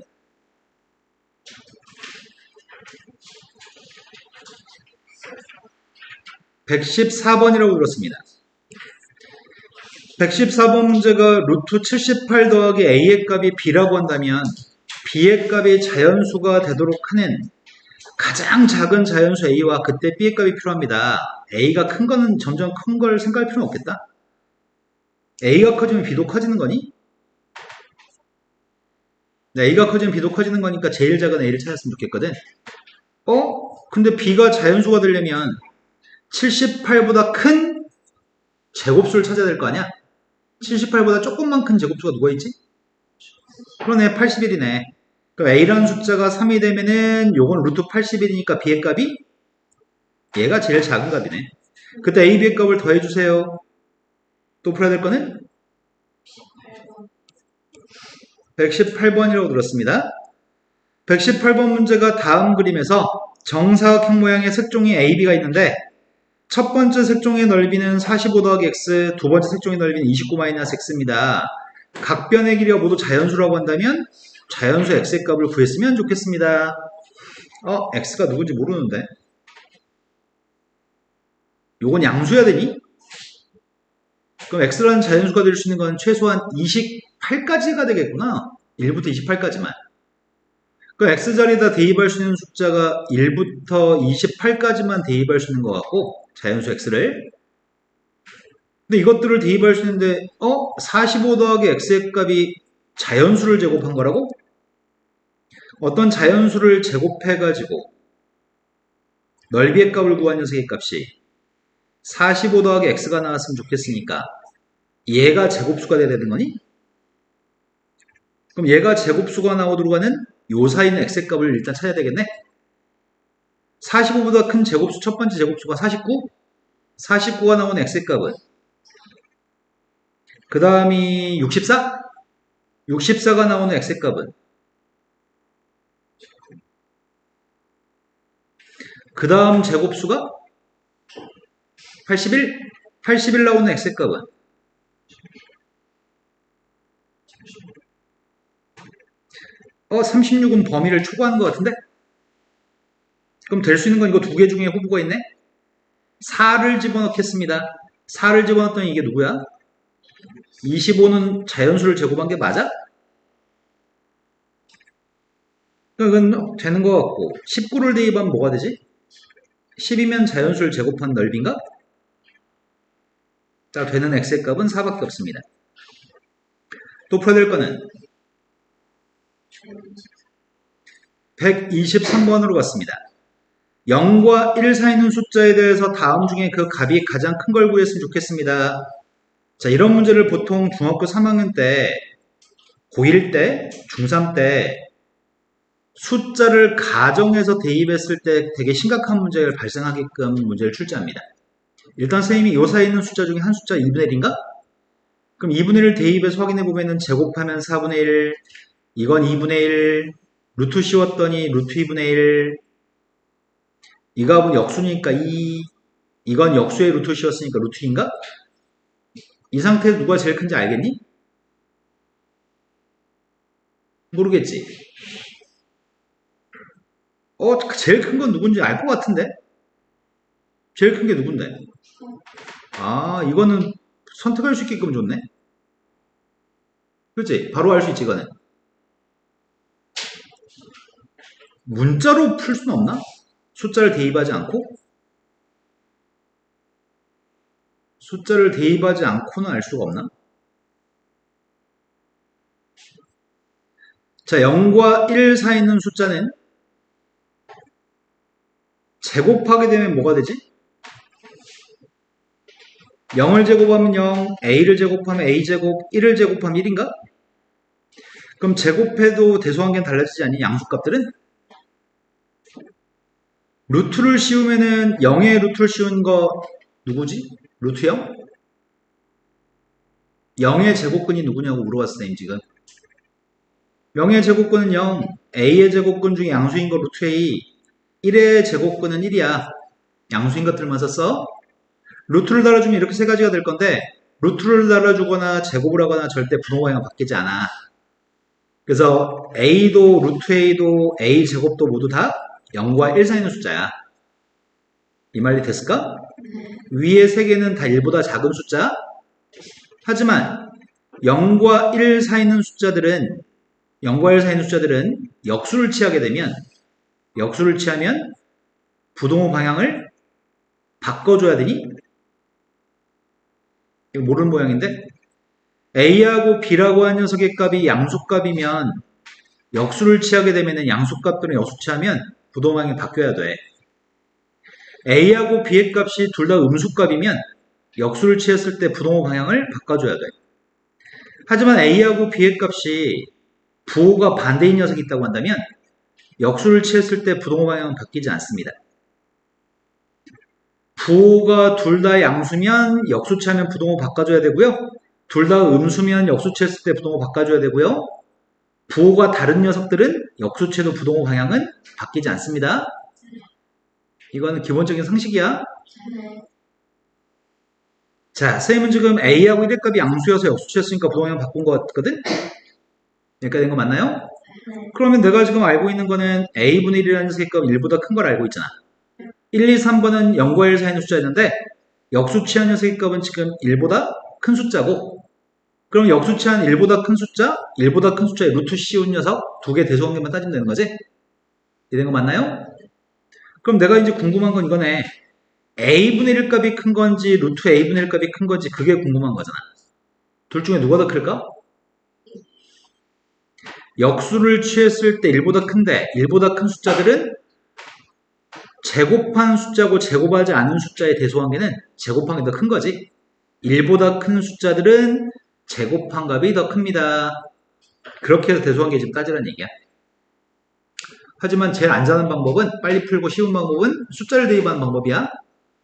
114번이라고 그렇습니다. 114번 문제가 루트 78 더하기 a의 값이 b라고 한다면 b의 값이 자연수가 되도록 하는 가장 작은 자연수 a와 그때 b의 값이 필요합니다. a가 큰 거는 점점 큰 걸 생각할 필요는 없겠다. a가 커지면 b도 커지는 거니? 네, a가 커지면 b도 커지는 거니까 제일 작은 a를 찾았으면 좋겠거든. 근데 b가 자연수가 되려면 78보다 큰 제곱수를 찾아야 될 거 아니야? 78보다 조금만 큰 제곱수가 누가 있지? 그러네, 81이네. 그럼 a라는 숫자가 3이 되면은 요건 루트 81이니까 b의 값이 얘가 제일 작은 값이네. 그때 a, b의 값을 더해주세요. 또 풀어야 될 거는 118번이라고 들었습니다. 118번 문제가 다음 그림에서 정사각형 모양의 색종이 AB가 있는데 첫 번째 색종의 넓이는 45 더하기 x, 두 번째 색종의 넓이는 29 마이너스 x입니다. 각 변의 길이가 모두 자연수라고 한다면 자연수 x의 값을 구했으면 좋겠습니다. x가 누군지 모르는데. 요건 양수해야 되니? 그럼 x라는 자연수가 될 수 있는 건 최소한 28까지가 되겠구나. 1부터 28까지만. 그 x자리에다 대입할 수 있는 숫자가 1부터 28까지만 대입할 수 있는 것 같고, 자연수 x를. 근데 이것들을 대입할 수 있는데 45 더하기 x의 값이 자연수를 제곱한 거라고? 어떤 자연수를 제곱해가지고 넓이의 값을 구한 녀석의 값이 45 더하기 x가 나왔으면 좋겠으니까 얘가 제곱수가 돼야 되는 거니? 그럼 얘가 제곱수가 나오도록 하는 요 사이 있는 x의 값을 일단 찾아야 되겠네? 45보다 큰 제곱수 첫 번째 제곱수가 49? 49가 나온 x의 값은 그 다음이 64? 64가 나오는 x의 값은 그 다음 제곱수가 81? 81 나오는 x의 값은 36은 범위를 초과하는 것 같은데? 그럼 될 수 있는 건 이거 두 개 중에 후보가 있네? 4를 집어넣겠습니다. 4를 집어넣었더니 이게 누구야? 25는 자연수를 제곱한 게 맞아? 이건 되는 것 같고 19를 대입하면 뭐가 되지? 10이면 자연수를 제곱한 넓이인가? 자, 되는 x의 값은 4밖에 없습니다. 또 풀어야 될 거는 123번으로 갔습니다. 0과 1 사이 있는 숫자에 대해서 다음 중에 그 값이 가장 큰 걸 구했으면 좋겠습니다. 자, 이런 문제를 보통 중학교 3학년 때, 고1 때, 중3 때 숫자를 가정해서 대입했을 때 되게 심각한 문제가 발생하게끔 문제를 출제합니다. 일단 선생님이 요 사이에 있는 숫자 중에 한 숫자 2분의 1인가? 그럼 2분의 1을 대입해서 확인해 보면은 제곱하면 4분의 1, 이건 2분의 1, 루트 씌웠더니 루트 2분의 1, 이 값은 역수니까 2, 이건 역수의 루트 씌웠으니까 루트 2인가? 이 상태에서 누가 제일 큰지 알겠니? 모르겠지? 제일 큰 건 누군지 알 것 같은데? 제일 큰 게 누군데? 이거는 선택할 수 있게끔 줬네? 그렇지? 바로 알 수 있지, 이거는. 문자로 풀 수는 없나? 숫자를 대입하지 않고? 숫자를 대입하지 않고는 알 수가 없나? 자, 0과 1 사이 있는 숫자는 제곱하게 되면 뭐가 되지? 0을 제곱하면 0, a를 제곱하면 a제곱, 1을 제곱하면 1인가? 그럼 제곱해도 대소관계는 달라지지 않니? 양수값들은? 루트를 씌우면은 0의 루트를 씌운 거 누구지? 루트 0? 0의 제곱근이 누구냐고 물어봤어, 선생님 지금. 0의 제곱근은 0, a의 제곱근 중에 양수인 거 루트 a, 1의 제곱근은 1이야. 양수인 것들만 썼어. 루트를 달아주면 이렇게 세 가지가 될 건데 루트를 달아주거나 제곱을 하거나 절대 분모방향 바뀌지 않아. 그래서 a도 루트 a도 a 제곱도 모두 다 0과 1 사이 있는 숫자야. 이 말이 됐을까? 위에 세 개는 다 1보다 작은 숫자. 하지만 0과 1 사이 있는 숫자들은 역수를 취하게 되면 부동호 방향을 바꿔줘야 되니? 이거 모르는 모양인데 a하고 b라고 한 녀석의 값이 양수값이면 역수를 취하게 되면 양수값 또는 역수 취하면 부동호 방향이 바뀌어야 돼. a하고 b의 값이 둘 다 음수값이면 역수를 취했을 때 부동호 방향을 바꿔줘야 돼. 하지만 a하고 b의 값이 부호가 반대인 녀석이 있다고 한다면 역수를 취했을 때 부동호 방향은 바뀌지 않습니다. 부호가 둘 다 양수면 역수 취하면 부동호 바꿔줘야 되고요. 둘 다 음수면 역수 취했을 때 부동호 바꿔줘야 되고요. 부호가 다른 녀석들은 역수 취해도 부동호 방향은 바뀌지 않습니다. 이거는 기본적인 상식이야. 자, 선생님은 지금 a하고 1의 값이 양수여서 역수 취했으니까 부동호 방향 바꾼 것 같거든? 여기까지 된 거 맞나요? 네. 그러면 내가 지금 알고 있는 거는 a분의 1이라는 녀석의 값 1보다 큰 걸 알고 있잖아. 1, 2, 3번은 0과 1 사이의 숫자였는데 역수치한 녀석의 값은 지금 1보다 큰 숫자고, 그럼 역수치한 1보다 큰 숫자, 1보다 큰 숫자의 루트 씌운 녀석 두 개 대소관계만 따지면 되는 거지? 이런 거 맞나요? 그럼 내가 이제 궁금한 건 이거네. a분의 1 값이 큰 건지 루트 a분의 1 값이 큰 건지 그게 궁금한 거잖아. 둘 중에 누가 더 클까? 역수를 취했을 때 1보다 큰데 1보다 큰 숫자들은 제곱한 숫자고 제곱하지 않은 숫자의 대소관계는 제곱한 게 더 큰 거지. 1보다 큰 숫자들은 제곱한 값이 더 큽니다. 그렇게 해서 대소관계 지금 따지라는 얘기야. 하지만 제일 안전한 방법은, 빨리 풀고 쉬운 방법은 숫자를 대입하는 방법이야.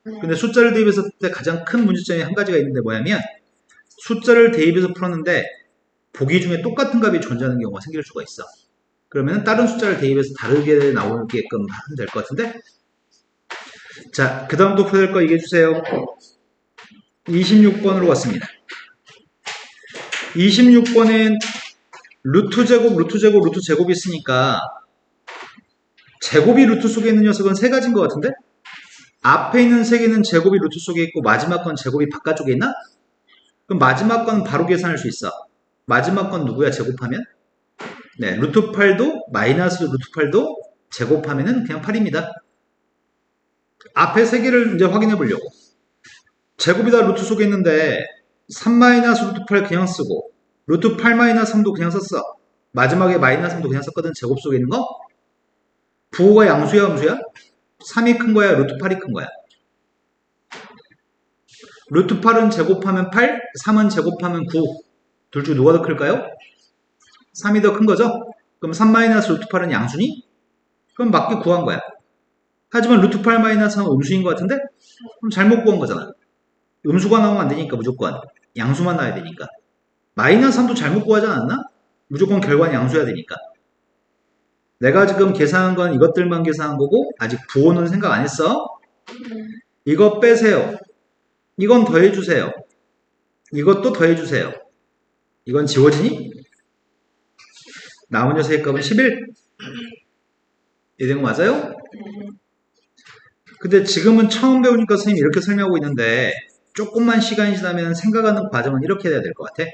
네. 근데 숫자를 대입했을 때 가장 큰 문제점이 한 가지가 있는데 뭐냐면, 숫자를 대입해서 풀었는데 보기 중에 똑같은 값이 존재하는 경우가 생길 수가 있어. 그러면 다른 숫자를 대입해서 다르게 나오게끔 하면 될 것 같은데. 자, 그 다음도 풀어야 될 거 얘기해 주세요. 26번으로 왔습니다. 26번은 루트 제곱, 루트 제곱, 루트 제곱이 있으니까 제곱이 루트 속에 있는 녀석은 세 가지인 것 같은데? 앞에 있는 세 개는 제곱이 루트 속에 있고 마지막 건 제곱이 바깥쪽에 있나? 그럼 마지막 건 바로 계산할 수 있어. 마지막 건 누구야, 제곱하면? 네, 루트 8도 마이너스 루트 8도 제곱하면은 그냥 8입니다. 앞에 세 개를 이제 확인해 보려고. 제곱이 다 루트 속에 있는데 3 마이너스 루트 8 그냥 쓰고 루트 8 마이너스 3도 그냥 썼어. 마지막에 마이너스 3도 그냥 썼거든. 제곱 속에 있는 거. 부호가 양수야, 음수야? 3이 큰 거야, 루트 8이 큰 거야? 루트 8은 제곱하면 8, 3은 제곱하면 9. 둘 중 누가 더 클까요? 3이 더 큰 거죠? 그럼 3 마이너스 루트 8은 양수니? 그럼 맞게 구한 거야. 하지만 루트 8 마이너스 3은 음수인 것 같은데? 그럼 잘못 구한 거잖아. 음수가 나오면 안 되니까 무조건. 양수만 나와야 되니까. 마이너스 3도 잘못 구하지 않았나? 무조건 결과는 양수여야 되니까. 내가 지금 계산한 건 이것들만 계산한 거고 아직 부호는 생각 안 했어. 네. 이거 빼세요. 이건 더해주세요. 이것도 더해주세요. 이건 지워지니? 나온 녀석의 값은 11. 이런 거 맞아요? 네. 근데 지금은 처음 배우니까 선생님이 이렇게 설명하고 있는데 조금만 시간이 지나면 생각하는 과정은 이렇게 돼야 될 것 같아.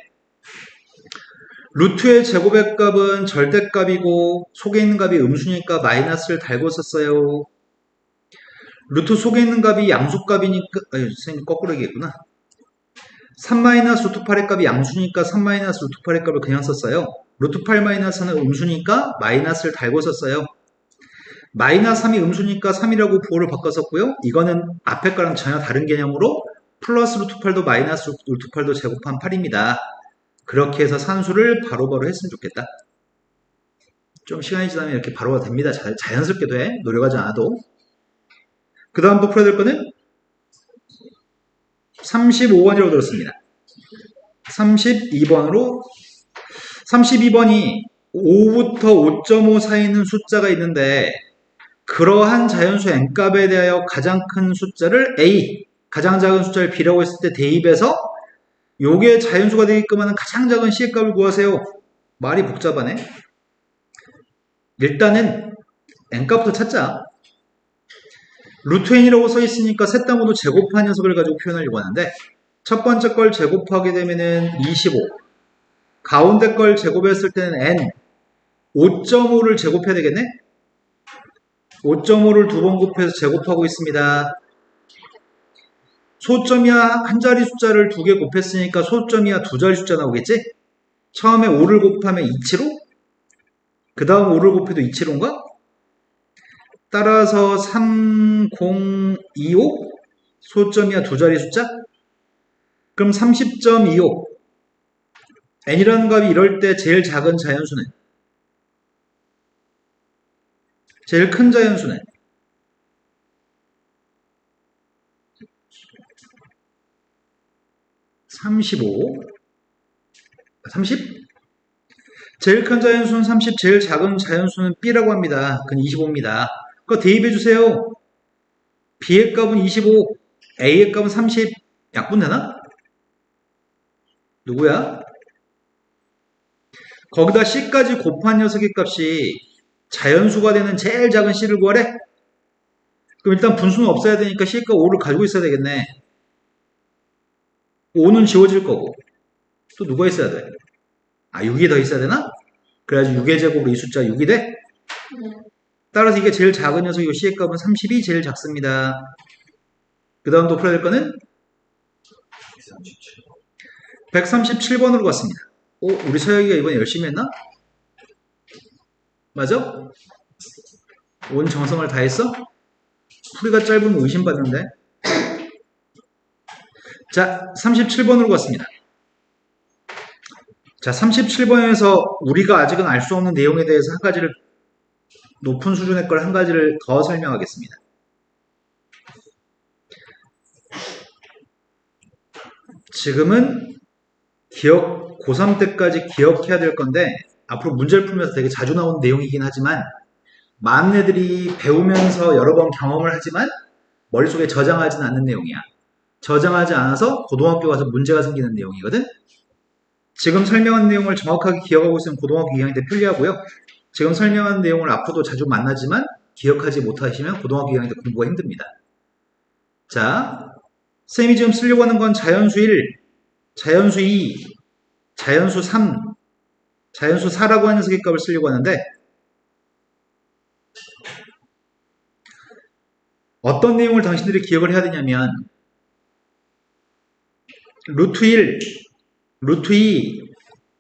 루트의 제곱의 값은 절대값이고 속에 있는 값이 음수니까 마이너스를 달고 썼어요. 루트 속에 있는 값이 양수값이니까, 선생님 거꾸로 얘기했구나. 3 마이너스 루트 8의 값이 양수니까 3 마이너스 루트 8의 값을 그냥 썼어요. 루트 8 마이너스는 음수니까 마이너스를 달고 썼어요. 마이너스 3이 음수니까 3이라고 부호를 바꿨었고요. 이거는 앞에 거랑 전혀 다른 개념으로 플러스 루트 8도 마이너스 루트 8도 제곱한 8입니다. 그렇게 해서 산수를 바로바로 했으면 좋겠다. 좀 시간이 지나면 이렇게 바로가 됩니다. 자연스럽게 돼. 노력하지 않아도. 그 다음 또 풀어야 될 거는 35번이라고 들었습니다. 32번으로 32번이 5부터 5.5 사이 있는 숫자가 있는데 그러한 자연수 n값에 대하여 가장 큰 숫자를 a, 가장 작은 숫자를 b라고 했을 때 대입해서 요게 자연수가 되게끔 하는 가장 작은 c의 값을 구하세요. 말이 복잡하네. 일단은 n값부터 찾자. 루트 n이라고 써 있으니까 셋 다 모두 제곱한 녀석을 가지고 표현하려고 하는데 첫 번째 걸 제곱하게 되면은 25. 가운데 걸 제곱했을 때는 n. 5.5를 제곱해야 되겠네? 5.5를 두 번 곱해서 제곱하고 있습니다. 소점이야 한 자리 숫자를 두 개 곱했으니까 소점이야 두 자리 숫자 나오겠지? 처음에 5를 곱하면 275? 그 다음 5를 곱해도 275인가? 따라서 3025? 소점이야 두 자리 숫자? 그럼 30.25. n이라는 값이 이럴 때 제일 작은 자연수는? 제일 큰 자연수는? 35? 30? 제일 큰 자연수는 30, 제일 작은 자연수는 b라고 합니다. 그건 25입니다. 그거 대입해주세요. b의 값은 25, a의 값은 30. 약분되나? 누구야? 거기다 c까지 곱한 녀석의 값이 자연수가 되는 제일 작은 c를 구하래? 그럼 일단 분수는 없어야 되니까 c가 5를 가지고 있어야 되겠네. 5는 지워질 거고. 또 누가 있어야 돼? 아, 6이 더 있어야 되나? 그래가지고 6의 제곱으로 이 숫자 6이 돼? 네. 따라서 이게 제일 작은 녀석이고 c의 값은 30이 제일 작습니다. 그 다음 또 풀어야 될 거는 137번으로 갔습니다. 오, 우리 서혁이가 이번에 열심히 했나? 맞아? 온 정성을 다했어? 풀이가 짧으면 의심받는데. 자, 37번으로 갔습니다. 자, 37번에서 우리가 아직은 알 수 없는 내용에 대해서 한 가지를, 높은 수준의 걸 한 가지를 더 설명하겠습니다. 지금은 고3 때까지 기억해야 될 건데, 앞으로 문제를 풀면서 되게 자주 나오는 내용이긴 하지만, 많은 애들이 배우면서 여러 번 경험을 하지만, 머릿속에 저장하지는 않는 내용이야. 저장하지 않아서 고등학교 가서 문제가 생기는 내용이거든? 지금 설명한 내용을 정확하게 기억하고 있으면 고등학교 2학년 때 편리하고요. 지금 설명한 내용을 앞으로도 자주 만나지만 기억하지 못하시면 고등학교 2학년 때 공부가 힘듭니다. 자, 쌤이 지금 쓰려고 하는 건 자연수 1, 자연수 2, 자연수 3, 자연수 4라고 하는 녀석의 값을 쓰려고 하는데 어떤 내용을 당신들이 기억을 해야 되냐면 루트 1, 루트 2,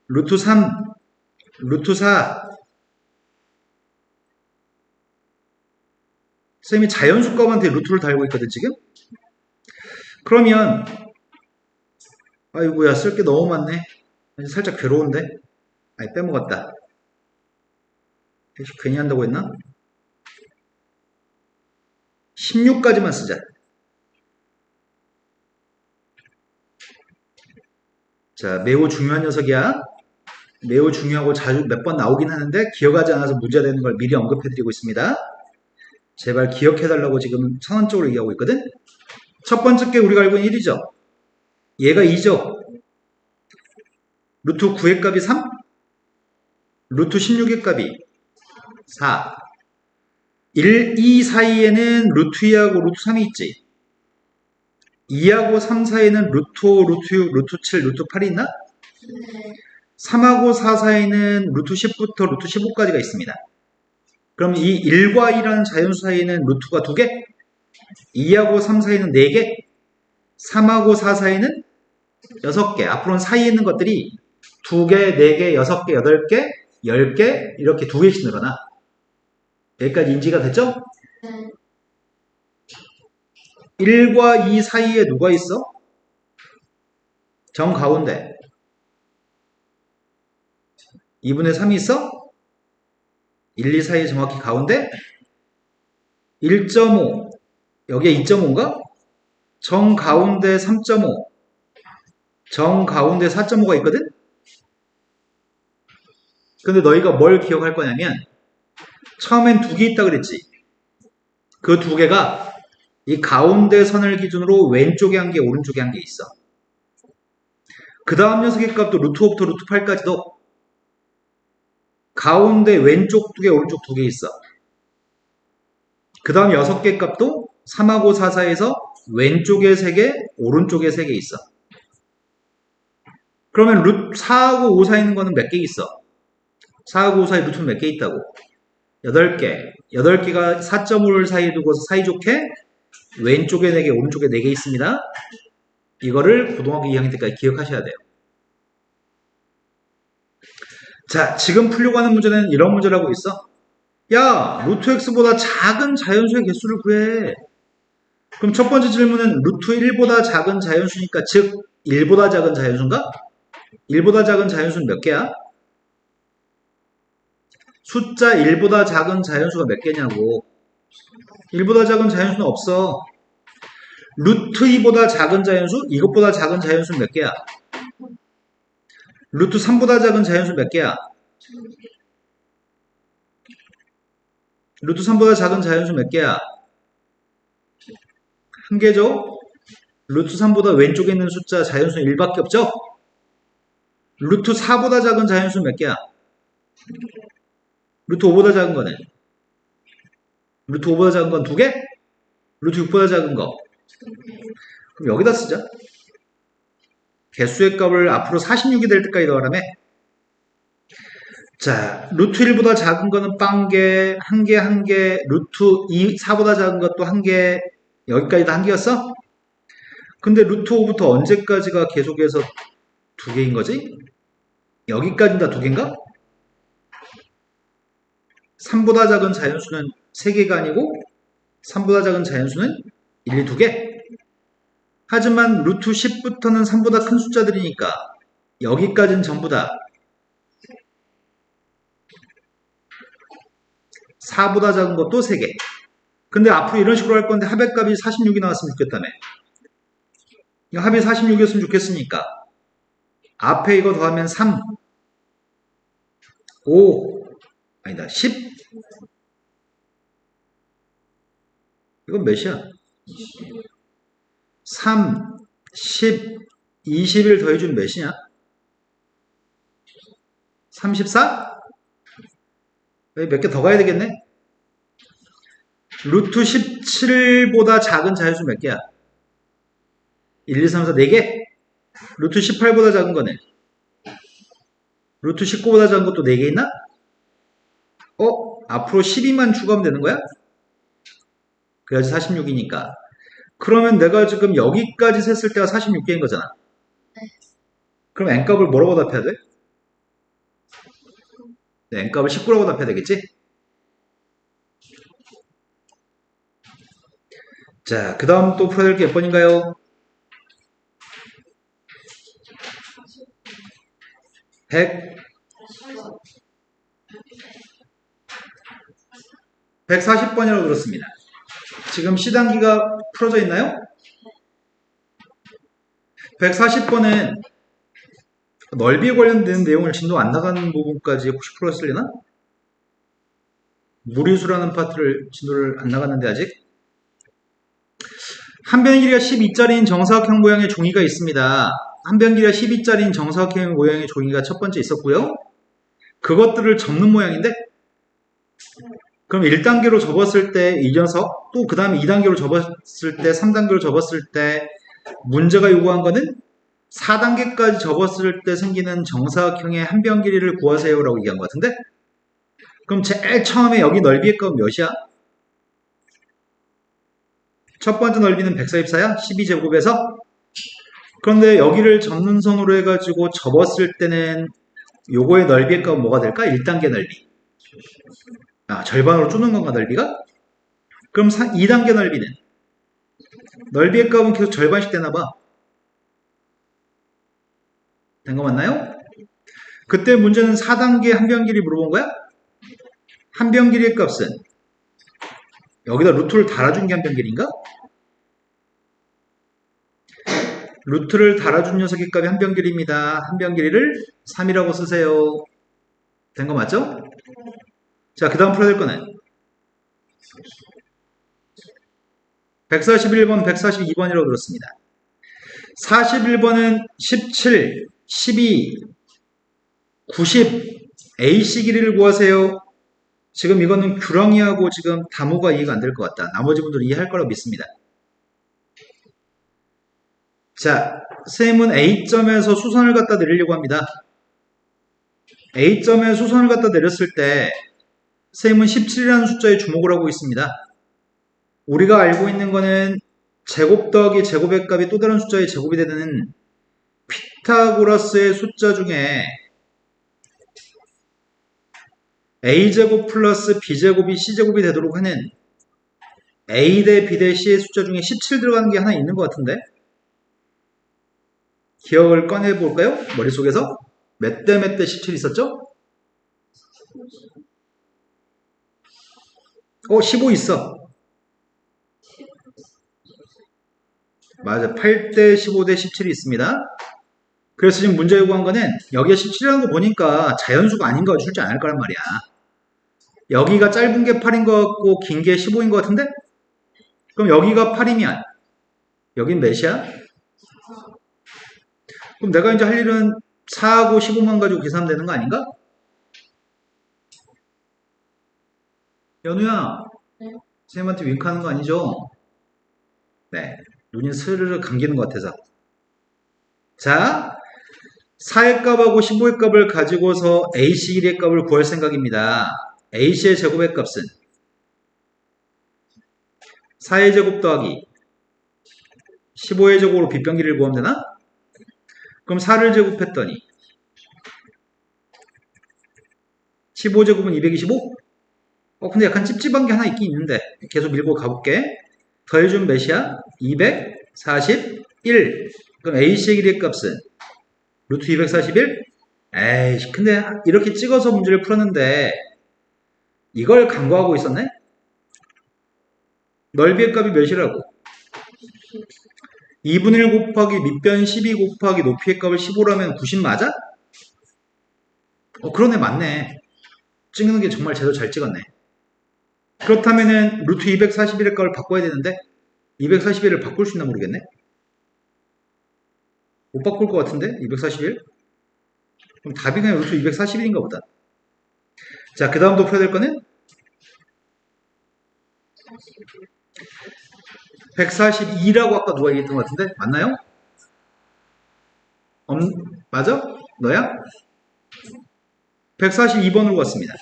루트 3, 루트 4 쌤이 자연수 값한테 루트를 달고 있거든 지금. 그러면 아이고야 쓸 게 너무 많네. 살짝 괴로운데. 아니 빼먹었다. 괜히 한다고 했나? 16까지만 쓰자. 자, 매우 중요한 녀석이야. 매우 중요하고 자주 몇 번 나오긴 하는데 기억하지 않아서 문제가 되는 걸 미리 언급해드리고 있습니다. 제발 기억해달라고 지금 선언적으로 얘기하고 있거든. 첫 번째 게 우리가 알고 있는 1이죠. 얘가 2죠. 루트 9의 값이 3, 루트 16의 값이 4. 1, 2 사이에는 루트 2하고 루트 3이 있지. 2하고 3 사이에는 루트 5, 루트 6, 루트 7, 루트 8이 있나? 네. 3하고 4 사이에는 루트 10부터 루트 15까지가 있습니다. 그럼 이 1과 2라는 자연수 사이에는 루트가 2개? 2하고 3 사이에는 4개? 3하고 4 사이에는 6개. 앞으로는 사이에 있는 것들이 2개, 4개, 6개, 8개, 10개 이렇게 2개씩 늘어나. 여기까지 인지가 됐죠? 네. 1과 2 사이에 누가 있어? 정 가운데 2분의 3이 있어? 1, 2 사이에 정확히 가운데 1.5 여기에 2.5인가? 정 가운데 3.5 정 가운데 4.5가 있거든? 근데 너희가 뭘 기억할 거냐면 처음엔 2개 있다 그랬지. 그 2개가 이 가운데 선을 기준으로 왼쪽에 한 개, 오른쪽에 한 개 있어. 그 다음 녀석의 값도 루트 5부터 루트 8까지도 가운데 왼쪽 2개, 오른쪽 2개 있어. 그 다음 6개 값도 3하고 4 사이에서 왼쪽에 3개, 오른쪽에 3개 있어. 그러면 루트 4하고 5 사이 있는 거는 몇 개 있어? 4하고 5 사이 루트는 몇 개 있다고? 8개. 8개가 4.5를 사이에 두고서 사이좋게 왼쪽에 4개, 오른쪽에 4개 있습니다. 이거를 고등학교 2학년 때까지 기억하셔야 돼요. 자, 지금 풀려고 하는 문제는 이런 문제라고 있어. 야, 루트 x보다 작은 자연수의 개수를 구해. 그럼 첫 번째 질문은 루트 1보다 작은 자연수니까 즉 1보다 작은 자연수인가? 1보다 작은 자연수는 몇 개야? 숫자 1보다 작은 자연수가 몇 개냐고. 1보다 작은 자연수는 없어. 루트 2보다 작은 자연수? 이것보다 작은 자연수는 몇 개야? 루트 3보다 작은 자연수 몇 개야? 루트 3보다 작은 자연수 몇 개야? 한 개죠? 루트 3보다 왼쪽에 있는 숫자 자연수는 1밖에 없죠? 루트 4보다 작은 자연수 몇 개야? 루트 5보다 작은 거는? 루트 5보다 작은 건 2개? 루트 6보다 작은 거? 그럼 여기다 쓰자. 개수의 값을 앞으로 46이 될 때까지 넣으라며. 자, 루트 1보다 작은 거는 빵개, 한 개, 한 개, 루트 2, 4보다 작은 것도 한 개, 여기까지 다 한 개였어? 근데 루트 5부터 언제까지가 계속해서 2개인 거지? 여기까지는 다 2개인가? 3보다 작은 자연수는 3개가 아니고 3보다 작은 자연수는 1, 2, 2개? 하지만 루트 10부터는 3보다 큰 숫자들이니까 여기까지는 전부 다 4보다 작은 것도 3개. 근데 앞으로 이런 식으로 할 건데 합의 값이 46이 나왔으면 좋겠다며. 합이 46이었으면 좋겠으니까 앞에 이거 더하면 3, 5, 아니다 10. 이건 몇이야? 3, 10, 20을 더해주면 몇이냐? 34? 몇 개 더 가야 되겠네? 루트 17보다 작은 자연수 몇 개야? 1, 2, 3, 4, 4개? 루트 18보다 작은 거네. 루트 19보다 작은 것도 4개 있나? 앞으로 12만 추가하면 되는 거야? 그래야지 46이니까. 그러면 내가 지금 여기까지 셌을 때가 46개인 거잖아. 그럼 n값을 뭐라고 답해야 돼? 네, n값을 19라고 답해야 되겠지? 자, 그 다음 또 풀어야 될 게 몇 번인가요? 140번이라고 들었습니다. 지금 C단기가 풀어져 있나요? 140번은 넓이에 관련된 내용을 진도 안 나가는 부분까지 혹시 풀었을려나? 무리수라는 파트를 진도를 안 나갔는데 아직? 한 변 길이가 12짜리인 정사각형 모양의 종이가 있습니다. 한 변 길이가 12짜리인 정사각형 모양의 종이가 첫 번째 있었고요. 그것들을 접는 모양인데 그럼 1단계로 접었을 때 이 녀석, 또 그 다음에 2단계로 접었을 때 3단계로 접었을 때 문제가 요구한 거는 4단계까지 접었을 때 생기는 정사각형의 한 변 길이를 구하세요 라고 얘기한 것 같은데 그럼 제일 처음에 여기 넓이의 값은 몇이야? 첫 번째 넓이는 144야? 12제곱에서? 그런데 여기를 접는 선으로 해가지고 접었을 때는 요거의 넓이의 값은 뭐가 될까? 1단계 넓이. 절반으로 줄는 건가 넓이가? 그럼 2단계 넓이는? 넓이의 값은 계속 절반씩 되나봐. 된 거 맞나요? 그때 문제는 4단계 한 변 길이 물어본 거야? 한 변 길이의 값은? 여기다 루트를 달아준 게 한 변 길이인가? 루트를 달아준 녀석의 값이 한 변 길이입니다. 한 변 길이를 3이라고 쓰세요. 된 거 맞죠? 자, 그 다음 풀어야 될 거는 141번, 142번이라고 들었습니다. 41번은 17, 12, 90, AC 길이를 구하세요. 지금 이거는 규렁이하고 지금 다모가 이해가 안 될 것 같다. 나머지 분들은 이해할 거라고 믿습니다. 자, 쌤은 A점에서 수선을 갖다 내리려고 합니다. A점에 수선을 갖다 내렸을 때 쌤은 17이라는 숫자에 주목을 하고 있습니다. 우리가 알고 있는 거는 제곱 더하기 제곱의 값이 또 다른 숫자의 제곱이 되는 피타고라스의 숫자 중에 A제곱 플러스 B제곱이 C제곱이 되도록 하는 A 대 B 대 C의 숫자 중에 17 들어가는 게 하나 있는 것 같은데 기억을 꺼내볼까요? 머릿속에서 몇 대 몇 대 17 있었죠? 15 있어. 맞아. 8대 15대 17이 있습니다. 그래서 지금 문제 요구한 거는 여기에 17이라는 거 보니까 자연수가 아닌 거 출제 안 할 거란 말이야. 여기가 짧은 게 8인 것 같고 긴 게 15인 것 같은데? 그럼 여기가 8이면 여긴 몇이야? 그럼 내가 이제 할 일은 4하고 15만 가지고 계산하면 되는 거 아닌가? 연우야, 네? 선생님한테 윙크하는 거 아니죠? 네. 눈이 스르르 감기는 것 같아서. 자, 4의 값하고 15의 값을 가지고서 AC1의 값을 구할 생각입니다. AC의 제곱의 값은 4의 제곱 더하기 15의 제곱으로 빗변기를 구하면 되나? 그럼 4를 제곱했더니 15제곱은 225? 근데 약간 찝찝한 게 하나 있긴 있는데 계속 밀고 가볼게. 더해주면 몇이야? 241. 그럼 AC의 길이의 값은 루트 241? 에이, 근데 이렇게 찍어서 문제를 풀었는데 이걸 간과하고 있었네? 넓이의 값이 몇이라고? 2분의 1 곱하기 밑변 12 곱하기 높이의 값을 15라면 90 맞아? 그러네, 맞네. 찍는 게 정말 제대로 잘 찍었네. 그렇다면은 루트 241의 값을 바꿔야 되는데 241을 바꿀 수 있나 모르겠네. 못 바꿀 것 같은데 241? 그럼 답이 그냥 루트 241인가 보다. 자, 그 다음도 풀어야 될 거는 142라고 아까 누가 얘기했던 것 같은데 맞나요? 맞아? 너야? 142번으로 갔습니다.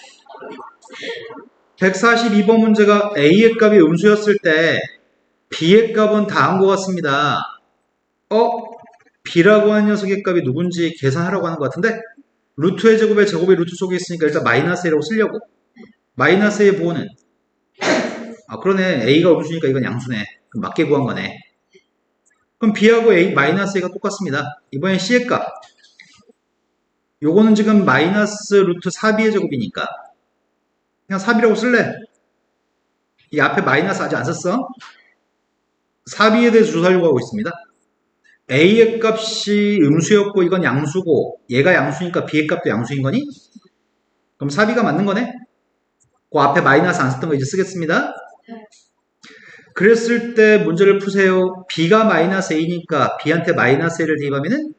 142번 문제가 A의 값이 음수였을 때 B의 값은 다 한 것 같습니다. B라고 하는 녀석의 값이 누군지 계산하라고 하는 것 같은데 루트의 제곱의 제곱이 루트 속에 있으니까 일단 마이너스 A라고 쓰려고. 마이너스 A의 부호는 그러네. A가 음수니까 이건 양수네. 그럼 맞게 구한 거네. 그럼 B하고 A, 마이너스 A가 똑같습니다. 이번엔 C의 값. 요거는 지금 마이너스 루트 4B의 제곱이니까 그냥 4B라고 쓸래. 이 앞에 마이너스 아직 안 썼어. 4B에 대해서 조사하려고 하고 있습니다. A의 값이 음수였고 이건 양수고 얘가 양수니까 B의 값도 양수인 거니? 그럼 4B가 맞는 거네? 그 앞에 마이너스 안 썼던 거 이제 쓰겠습니다. 그랬을 때 문제를 푸세요. B가 마이너스 A니까 B한테 마이너스 A를 대입하면은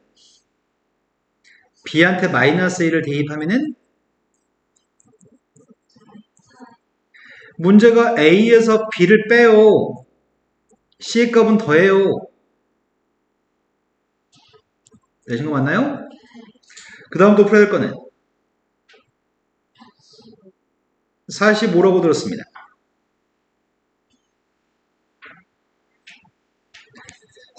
B한테 마이너스 A를 대입하면은 문제가 A에서 B를 빼요. C의 값은 더해요. 되신 거 맞나요? 그 다음 또 풀어야 될 거는 45라고 들었습니다.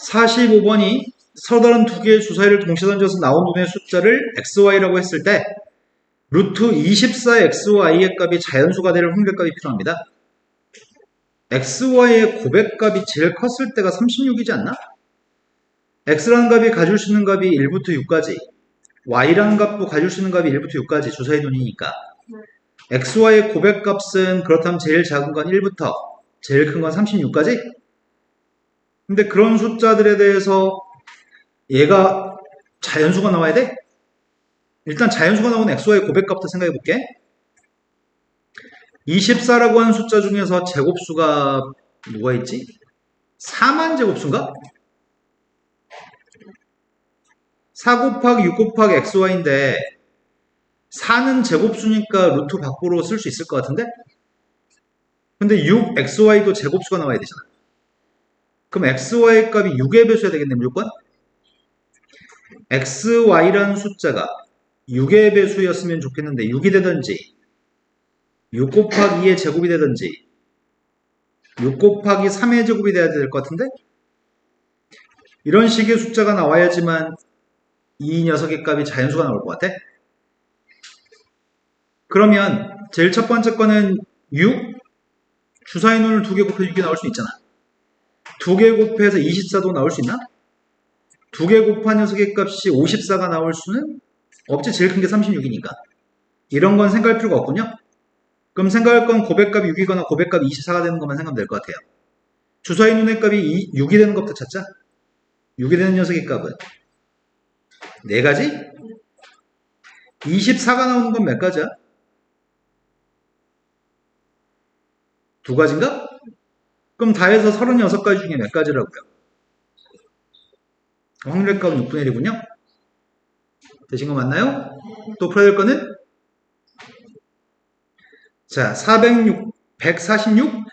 45번이 서로 다른 두 개의 주사위를 동시에 던져서 나온 눈의 숫자를 xy라고 했을 때 루트 24xy의 값이 자연수가 될 확률값이 필요합니다. xy의 고백값이 제일 컸을 때가 36이지 않나? x라는 값이 가질 수 있는 값이 1부터 6까지 y라는 값도 가질 수 있는 값이 1부터 6까지 주사위 눈이니까 xy의 고백값은 그렇다면 제일 작은 건 1부터 제일 큰 건 36까지? 근데 그런 숫자들에 대해서 얘가 자연수가 나와야 돼? 일단 자연수가 나오는 xy의 고백값부터 생각해 볼게. 24라고 하는 숫자 중에서 제곱수가 뭐가 있지? 4만 제곱수인가? 4 곱하기 6 곱하기 xy인데 4는 제곱수니까 루트 밖으로 쓸 수 있을 것 같은데? 근데 6xy도 제곱수가 나와야 되잖아. 그럼 xy 값이 6의 배수야 되겠네 무조건? xy라는 숫자가 6의 배수였으면 좋겠는데 6이 되든지 6 곱하기 2의 제곱이 되든지 6 곱하기 3의 제곱이 돼야 될 것 같은데? 이런 식의 숫자가 나와야지만 이 녀석의 값이 자연수가 나올 것 같아? 그러면 제일 첫 번째 거는 6? 주사위 눈을 2개 곱해서 6이 나올 수 있잖아. 2개 곱해서 24도 나올 수 있나? 2개 곱한 녀석의 값이 54가 나올 수는 없지. 제일 큰 게 36이니까. 이런 건 생각할 필요가 없군요. 그럼 생각할 건 고백값이 6이거나 고백값이 24가 되는 것만 생각하면 될 것 같아요. 주사위 눈의 값이 6이 되는 것부터 찾자. 6이 되는 녀석의 값은 4가지? 24가 나오는 건 몇 가지야? 2가지인가? 그럼 다 해서 36가지 중에 몇 가지라고요? 확률의 값은 6분의 1이군요. 되신 거 맞나요? 또 풀어야 될 거는 자, 146?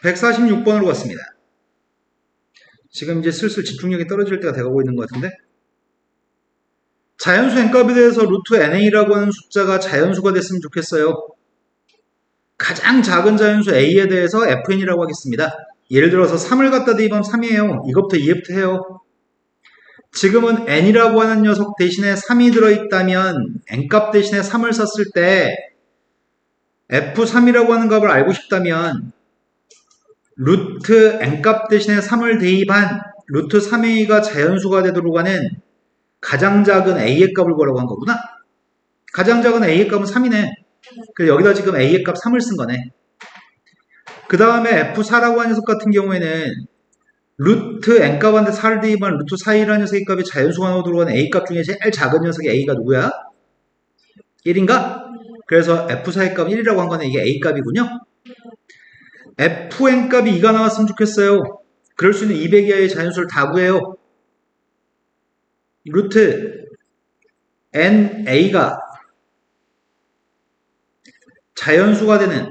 146번으로 갔습니다. 지금 이제 슬슬 집중력이 떨어질 때가 돼가고 있는 것 같은데, 자연수 n값에 대해서 루트 na라고 하는 숫자가 자연수가 됐으면 좋겠어요. 가장 작은 자연수 a에 대해서 fn이라고 하겠습니다. 예를 들어서 3을 갖다 대입하면 3이에요. 이것부터 이해부터 해요. 지금은 n이라고 하는 녀석 대신에 3이 들어있다면 n값 대신에 3을 썼을 때 f3이라고 하는 값을 알고 싶다면 루트 n값 대신에 3을 대입한 루트 3a가 자연수가 되도록 하는 가장 작은 a의 값을 구하라고 한 거구나. 가장 작은 a의 값은 3이네. 그래서 여기다 지금 a의 값 3을 쓴 거네. 그 다음에 f4라고 하는 녀석 같은 경우에는 루트 n값한테 4를 대입한 루트 4이라는 녀석의 값이 자연수가 나오도록 하는 a 값 중에 제일 작은 녀석의 a가 누구야? 1인가? 그래서 f4의 값 1이라고 한 거는 이게 a 값이군요. fn 값이 2가 나왔으면 좋겠어요. 그럴 수 있는 200 이하의 자연수를 다 구해요. 루트 na가 자연수가 되는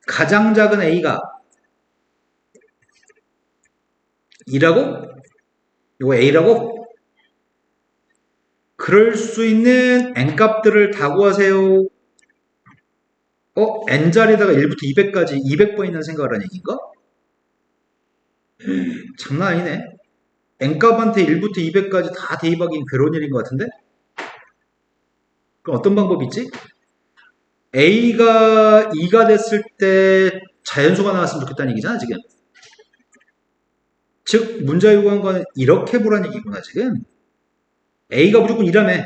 가장 작은 a가 2라고? 이거 a라고? 그럴 수 있는 n값들을 다 구하세요. n자리에다가 1부터 200까지 200번 있는 생각을 하는 얘기인가? 장난 아니네. n값한테 1부터 200까지 다 대입하기는 괴로운 일인 것 같은데? 그럼 어떤 방법이 있지? a가 2가 됐을 때 자연수가 나왔으면 좋겠다는 얘기잖아, 지금. 즉, 문자 요구한 거는 이렇게 보라는 얘기구나, 지금. a가 무조건 2라며.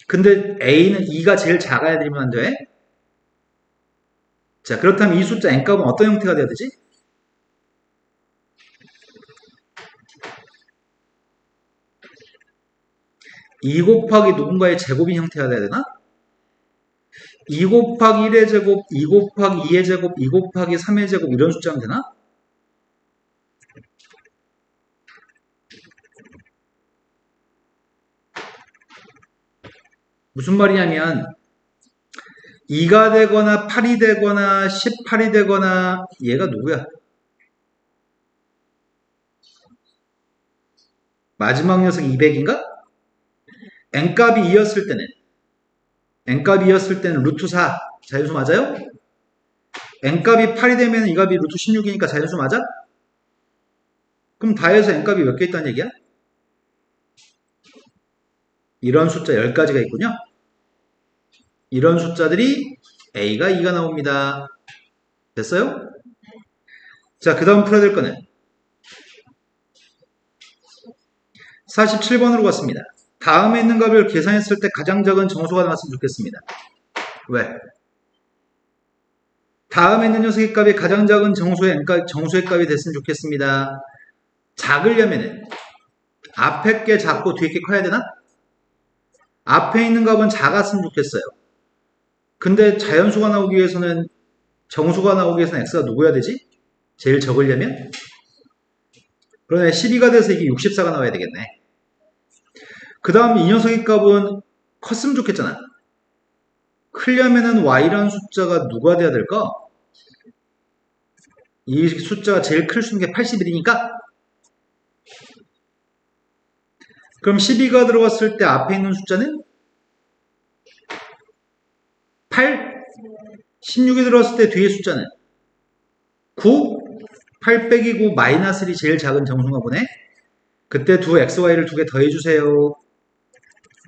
근데 a는 2가 제일 작아야 되면 안 돼? 자, 그렇다면 이 숫자 n값은 어떤 형태가 돼야 되지? 2 곱하기 누군가의 제곱인 형태가 돼야 되나? 2 곱하기 1의 제곱, 2 곱하기 2의 제곱, 2 곱하기 3의 제곱 이런 숫자면 되나? 무슨 말이냐면 2가 되거나 8이 되거나 18이 되거나 얘가 누구야? 마지막 녀석 200인가? n값이 2였을 때는 루트 4 자연수 맞아요? n값이 8이 되면 이 값이 루트 16이니까 자연수 맞아? 그럼 다 해서 n값이 몇 개 있다는 얘기야? 이런 숫자 10가지가 있군요. 이런 숫자들이 a가 2가 나옵니다. 됐어요? 자, 그 다음 풀어야 될 거는 47번으로 갔습니다. 다음에 있는 값을 계산했을 때 가장 작은 정수가 나왔으면 좋겠습니다. 왜? 다음에 있는 녀석의 값이 가장 작은 정수의 값이 됐으면 좋겠습니다. 작으려면은 앞에 게 작고 뒤에 게 커야 되나? 앞에 있는 값은 작았으면 좋겠어요. 근데 자연수가 나오기 위해서는 정수가 나오기 위해서는 x가 누구야 되지? 제일 적으려면? 그러네 12가 돼서 이게 64가 나와야 되겠네. 그 다음 이 녀석의 값은 컸으면 좋겠잖아. 크려면은 y라는 숫자가 누가 돼야 될까? 이 숫자가 제일 클 수 있는 게 81이니까 그럼 12가 들어갔을 때 앞에 있는 숫자는 8, 16이 들어갔을 때 뒤에 숫자는 9, 8 빼기 9 마이너스 1이 제일 작은 정수인가 보네. 그때 두 xy를 두 개 더해주세요.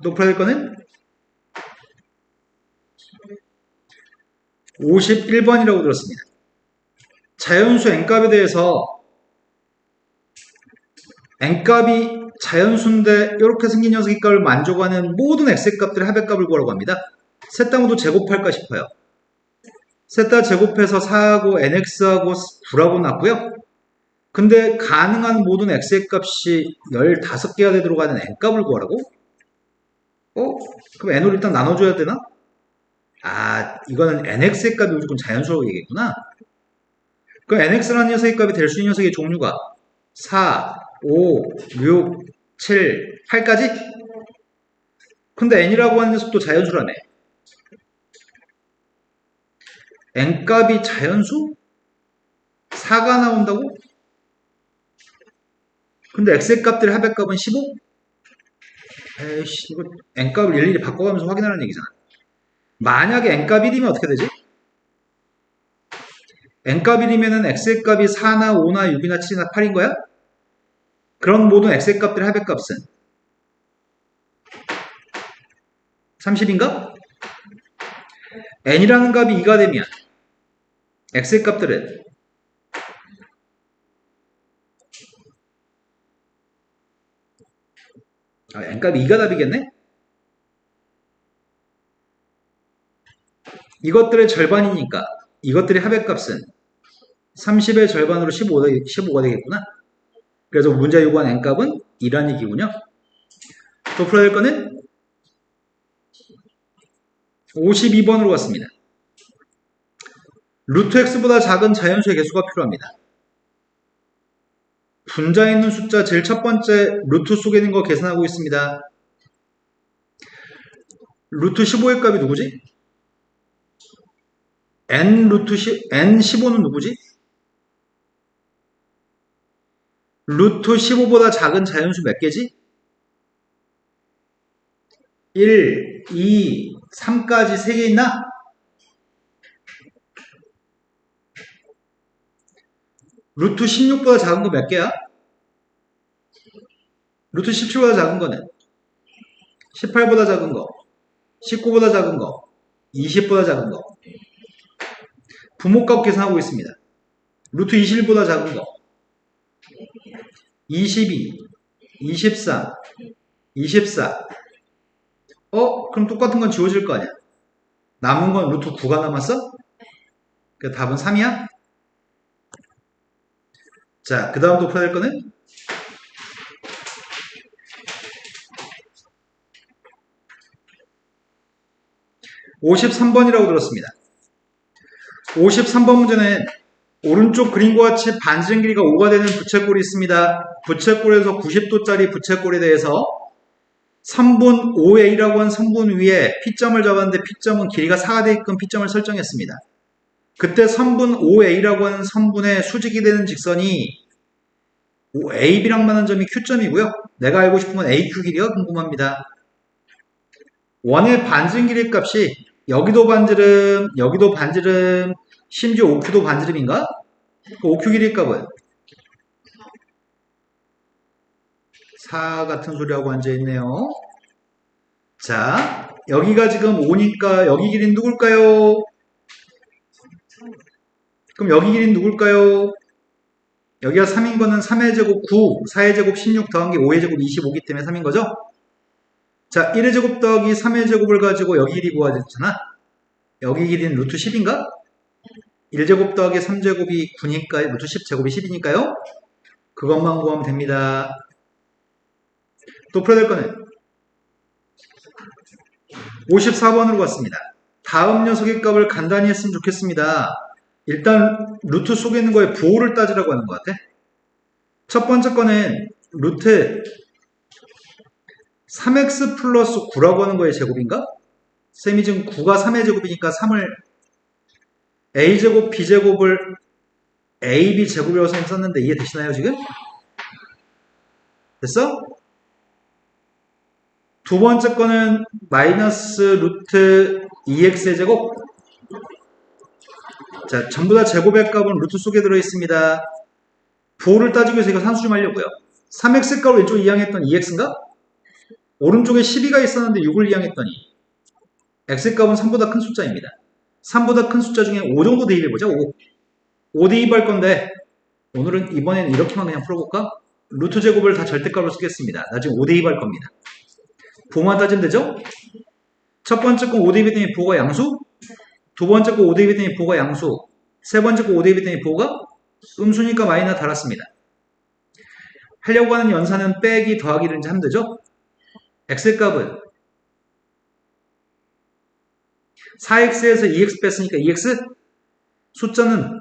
또 풀어야 될 거는 51번이라고 들었습니다. 자연수 n값에 대해서 n값이 자연수인데 이렇게 생긴 녀석의 값을 만족하는 모든 x의 값들의 합의값을 구하라고 합니다. 셋 다 모두 제곱할까 싶어요. 셋 다 제곱해서 4하고 nx하고 9라고 났고요. 근데 가능한 모든 x의 값이 15개가 되도록 하는 n값을 구하라고? 그럼 n으로 일단 나눠줘야 되나? 이거는 nx의 값이 무조건 자연수라고 얘기했구나. 그럼 nx라는 녀석의 값이 될 수 있는 녀석의 종류가 4, 5, 6, 7, 8까지? 근데 n이라고 하는 녀석도 자연수라네. n값이 자연수? 4가 나온다고? 근데 x의 값들의 합의값은 15? 에이씨, 이거 n값을 일일이 바꿔가면서 확인하는 얘기잖아. 만약에 n값 1이면 어떻게 되지? n값 1이면은 x의 값이 4나 5나 6이나 7이나 8인 거야? 그런 모든 x의 값들의 합의값은 30인가? n이라는 값이 2가 되면 x의 값들은 n값이 2가 답이겠네? 이것들의 절반이니까 이것들의 합의값은 30의 절반으로 15가 되겠구나. 그래서 문제 요구한 n값은 2라는 얘기군요. 또 풀어야 될 거는 52번으로 갔습니다. 루트 x보다 작은 자연수의 개수가 필요합니다. 분자에 있는 숫자 제일 첫 번째 루트 속에 있는 거 계산하고 있습니다. 루트 15의 값이 누구지? n15는 누구지? 루트 15보다 작은 자연수 몇 개지? 1, 2, 3까지 3개 있나? 루트 16보다 작은 거 몇 개야? 루트 17보다 작은 거는 18보다 작은 거, 19보다 작은 거, 20보다 작은 거. 부모값 계산하고 있습니다. 루트 21보다 작은 거, 22, 23, 24. 그럼 똑같은 건 지워질 거 아니야? 남은 건 루트 9가 남았어? 그 답은 3이야? 자, 그 다음 또 풀어야 될 거는 53번이라고 들었습니다. 53번 문제는 오른쪽 그림과 같이 반지름 길이가 5가 되는 부채꼴이 있습니다. 부채꼴에서 90도짜리 부채꼴에 대해서 3분 5a라고 한 선분 위에 P점을 잡았는데 P점은 길이가 4가 되게끔 P점을 설정했습니다. 그때 3분 5a라고 하는 선분의 수직이 되는 직선이 AB랑 맞는 점이 Q점이고요. 내가 알고 싶은 건 AQ 길이가 궁금합니다. 원의 반지름 길이 값이 여기도 반지름, 여기도 반지름, 심지어 OQ도 반지름인가? 그 OQ 길이 값은 4 같은 소리하고 앉아있네요. 자, 여기가 지금 5니까 여기 길이는 누굴까요? 그럼 여기 길이는 누굴까요? 여기가 3인 거는 3의 제곱 9, 4의 제곱 16 더한 게 5의 제곱 25기 때문에 3인 거죠? 자, 1의 제곱 더하기 3의 제곱을 가지고 여기 길이 구하잖아. 여기 길이는 루트 10인가? 1제곱 더하기 3제곱이 9니까 루트 10제곱이 10이니까요. 그것만 구하면 됩니다. 또 풀어야 될 거는 54번으로 갔습니다. 다음 녀석의 값을 간단히 했으면 좋겠습니다. 일단 루트 속에 있는 거에 부호를 따지라고 하는 것 같아. 첫 번째 거는 루트 3x 플러스 9라고 하는 거의 제곱인가? 쌤이 지금 9가 3의 제곱이니까 3을 a제곱 b제곱을 ab 제곱이라고 썼는데 이해되시나요 지금? 됐어? 두 번째 거는 마이너스 루트 2x의 제곱. 자, 전부 다 제곱의 값은 루트 속에 들어있습니다. 부호를 따지기 위해서 이거 산수 좀 하려고요. 3x 값을 왼쪽에 이항했더니 2x인가? 오른쪽에 12가 있었는데 6을 이항했더니 x 값은 3보다 큰 숫자입니다. 3보다 큰 숫자 중에 5 정도 대입해보자. 5 대입할 건데 오늘은 이번에는 이렇게만 그냥 풀어볼까? 루트 제곱을 다 절대값으로 쓰겠습니다. 나중에 5 대입할 겁니다. 부호만 따지면 되죠? 첫 번째 거 5 대입했더니 부호가 양수, 두 번째 거 5 대입했더니 부호가 양수, 세 번째 거 5 대입했더니 부호가 음수니까 마이너스 달았습니다. 하려고 하는 연산은 빼기 더하기를 이제 하면 되죠? x값은 4x에서 2x 뺐으니까 2x, 숫자는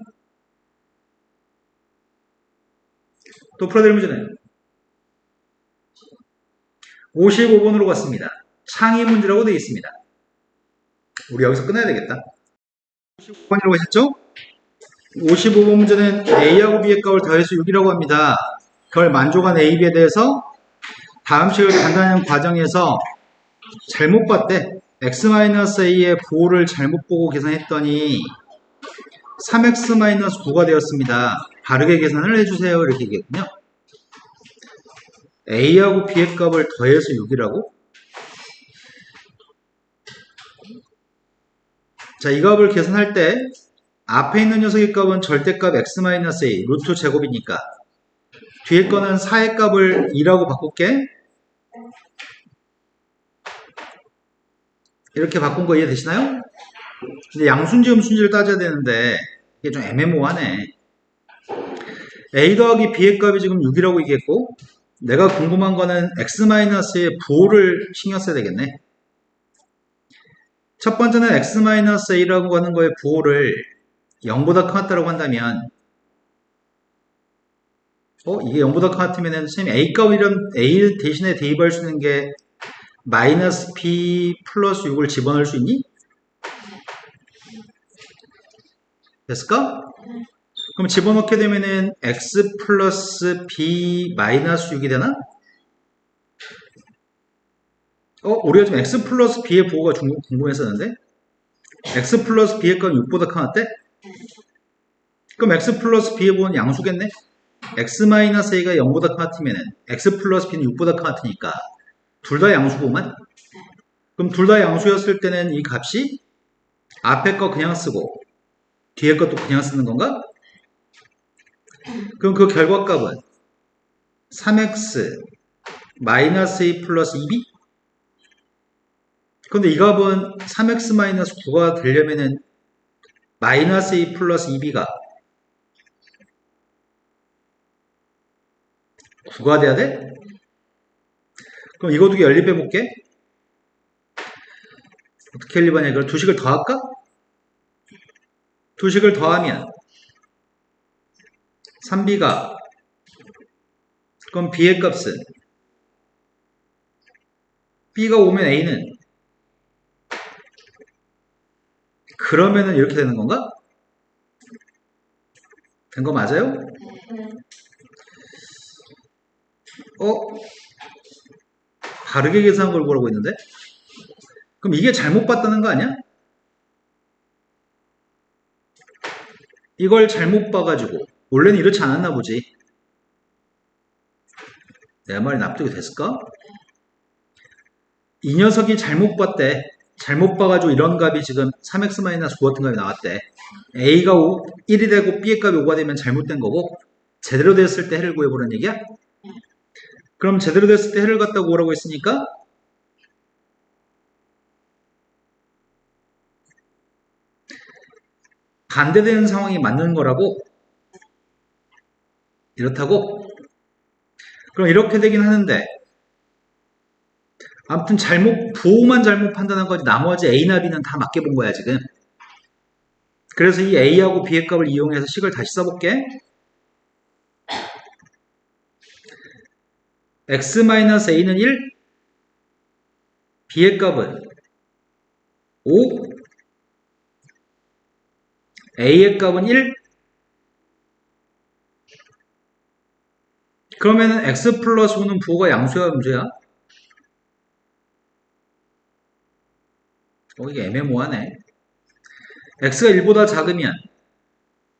또 풀어드릴 문제는 55번으로 갔습니다. 창의 문제라고 되어 있습니다. 우리 여기서 끝내야 되겠다. 55번이라고 하셨죠? 55번 문제는 A하고 B의 값을 더해서 6이라고 합니다. 그걸 만족한 A, B에 대해서 다음 식을 간단한 과정에서 잘못 봤대. X-A의 부호를 잘못 보고 계산했더니 3X-9가 되었습니다. 바르게 계산을 해주세요. 이렇게 얘기했거든요. A하고 B의 값을 더해서 6이라고? 자, 이 값을 계산할 때 앞에 있는 녀석의 값은 절대값 X-A, 루트 제곱이니까 뒤에 거는 4의 값을 2라고 바꿀게. 이렇게 바꾼 거 이해되시나요? 이제 양순지 음순지를 따져야 되는데 이게 좀 애매모호하네. A 더하기 B의 값이 지금 6이라고 얘기했고 내가 궁금한 거는 X-의 부호를 신경 써야 되겠네. 첫 번째는 X-A라고 하는 거의 부호를 0보다 크다라고 한다면 이게 0보다 같으면은 선생님 A 값이란 A 대신에 대입할 수 있는 게 마이너스 B 플러스 6을 집어넣을 수 있니? 됐을까? 그럼 집어넣게 되면은 X 플러스 B 마이너스 6이 되나? 우리가 좀 X 플러스 B의 부호가 궁금했었는데 X 플러스 B의 값은 6보다 크대? 그럼 X 플러스 B의 부호는 양수겠네? X-A가 0보다 같으면은 X 플러스 B는 6보다 같으니까 둘 다 양수구만? 그럼 둘 다 양수였을 때는 이 값이 앞에 거 그냥 쓰고 뒤에 것도 그냥 쓰는 건가? 그럼 그 결과값은 3x 마이너스 2 플러스 2b? 근데 이 값은 3x 마이너스 9가 되려면은 마이너스 2 플러스 2b가 9가 돼야 돼? 그럼 이거 두 개 연립해볼게. 어떻게 연립하냐? 이걸 두 식을 더할까? 두 식을 더하면 3b가 그럼 b의 값은 b가 오면 a는 그러면은 이렇게 되는 건가? 된 거 맞아요? 바르게 계산한 걸 보라고 했는데? 그럼 이게 잘못 봤다는 거 아니야? 이걸 잘못 봐가지고 원래는 이렇지 않았나 보지. 내 말이 납득이 됐을까? 이 녀석이 잘못 봤대. 잘못 봐가지고 이런 값이 지금 3x-9 같은 값이 나왔대. A가 1이 되고 B의 값이 5가 되면 잘못된 거고 제대로 됐을 때 해를 구해보라는 얘기야? 그럼 제대로 됐을 때 해를 갖다 구하라고 했으니까 반대되는 상황이 맞는 거라고? 이렇다고? 그럼 이렇게 되긴 하는데 아무튼 부호만 잘못 판단한 거지 나머지 A나 B는 다 맞게 본 거야 지금. 그래서 이 A하고 B의 값을 이용해서 식을 다시 써볼게. X-A는 1, B의 값은 5, A의 값은 1. 그러면은 X 플러스 5는 부호가 양수야, 음수야? 이게 애매모호하네. X가 1보다 작으면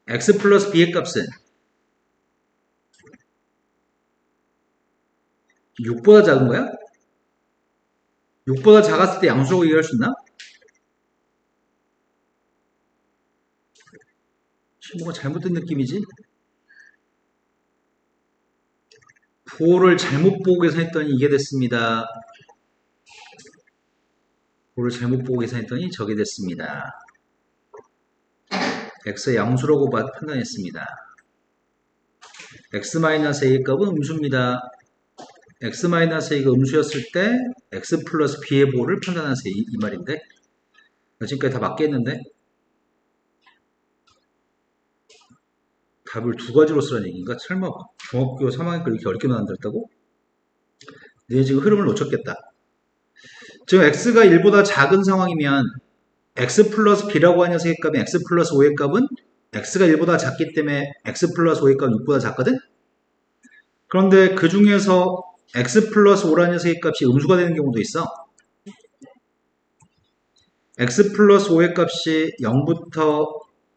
X 플러스 B의 값은 6보다 작은 거야? 6보다 작았을 때 양수라고 얘기할 수 있나? 뭔가 잘못된 느낌이지? 부호를 잘못 보고 계산했더니 이게 됐습니다. 부호를 잘못 보고 계산했더니 저게 됐습니다. X의 양수라고 판단했습니다. X-A의 값은 음수입니다. X-A가 음수였을 때 X 플러스 B의 부호를 판단하세요. 이 말인데 지금까지 다 맞겠는데 답을 두 가지로 쓰라는 얘기인가? 설마 중학교 3학년 걸 이렇게 어렵게 만들었다고? 네, 지금 흐름을 놓쳤겠다. 지금 X가 1보다 작은 상황이면 x 플러스 b라고 하는 녀석의 값은 x 플러스 5의 값은 x가 1보다 작기 때문에 x 플러스 5의 값은 6보다 작거든? 그런데 그 중에서 x 플러스 5라는 녀석의 값이 음수가 되는 경우도 있어. x 플러스 5의 값이 0부터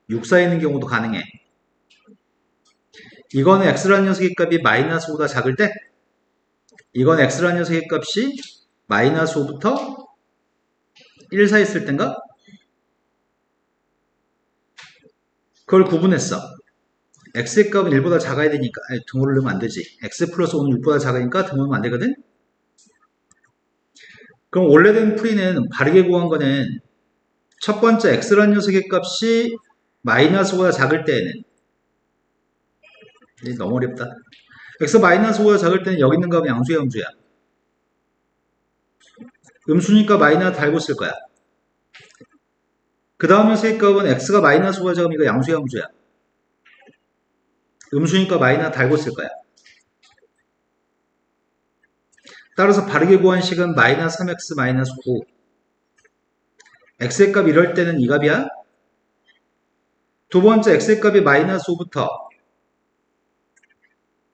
6 사이에 있는 경우도 가능해. 이거는 x라는 녀석의 값이 마이너스 5보다 작을 때, 이건 x라는 녀석의 값이 마이너스 5부터 1 사이에 있을 땐가? 그걸 구분했어. x의 값은 1보다 작아야 되니까, 등호를 넣으면 안 되지. x 플러스 5는 6보다 작으니까 등호 넣으면 안 되거든? 그럼 원래된 풀이는 바르게 구한 거는 첫 번째 x라는 녀석의 값이 마이너스보다 작을 때에는, 너무 어렵다. x 마이너스보다 작을 때는 여기 있는 값은 양수야, 음수야? 음수니까 마이너스 달고 쓸 거야. 그 다음 녀석의 값은 x가 마이너스보다 작으면 이거 양수야, 음수야? 음수니까 마이너스 달고 쓸 거야. 따라서 바르게 구한 식은 마이너스 3x 마이너스 9. x의 값 이럴 때는 이 값이야. 두 번째 x의 값이 마이너스 5부터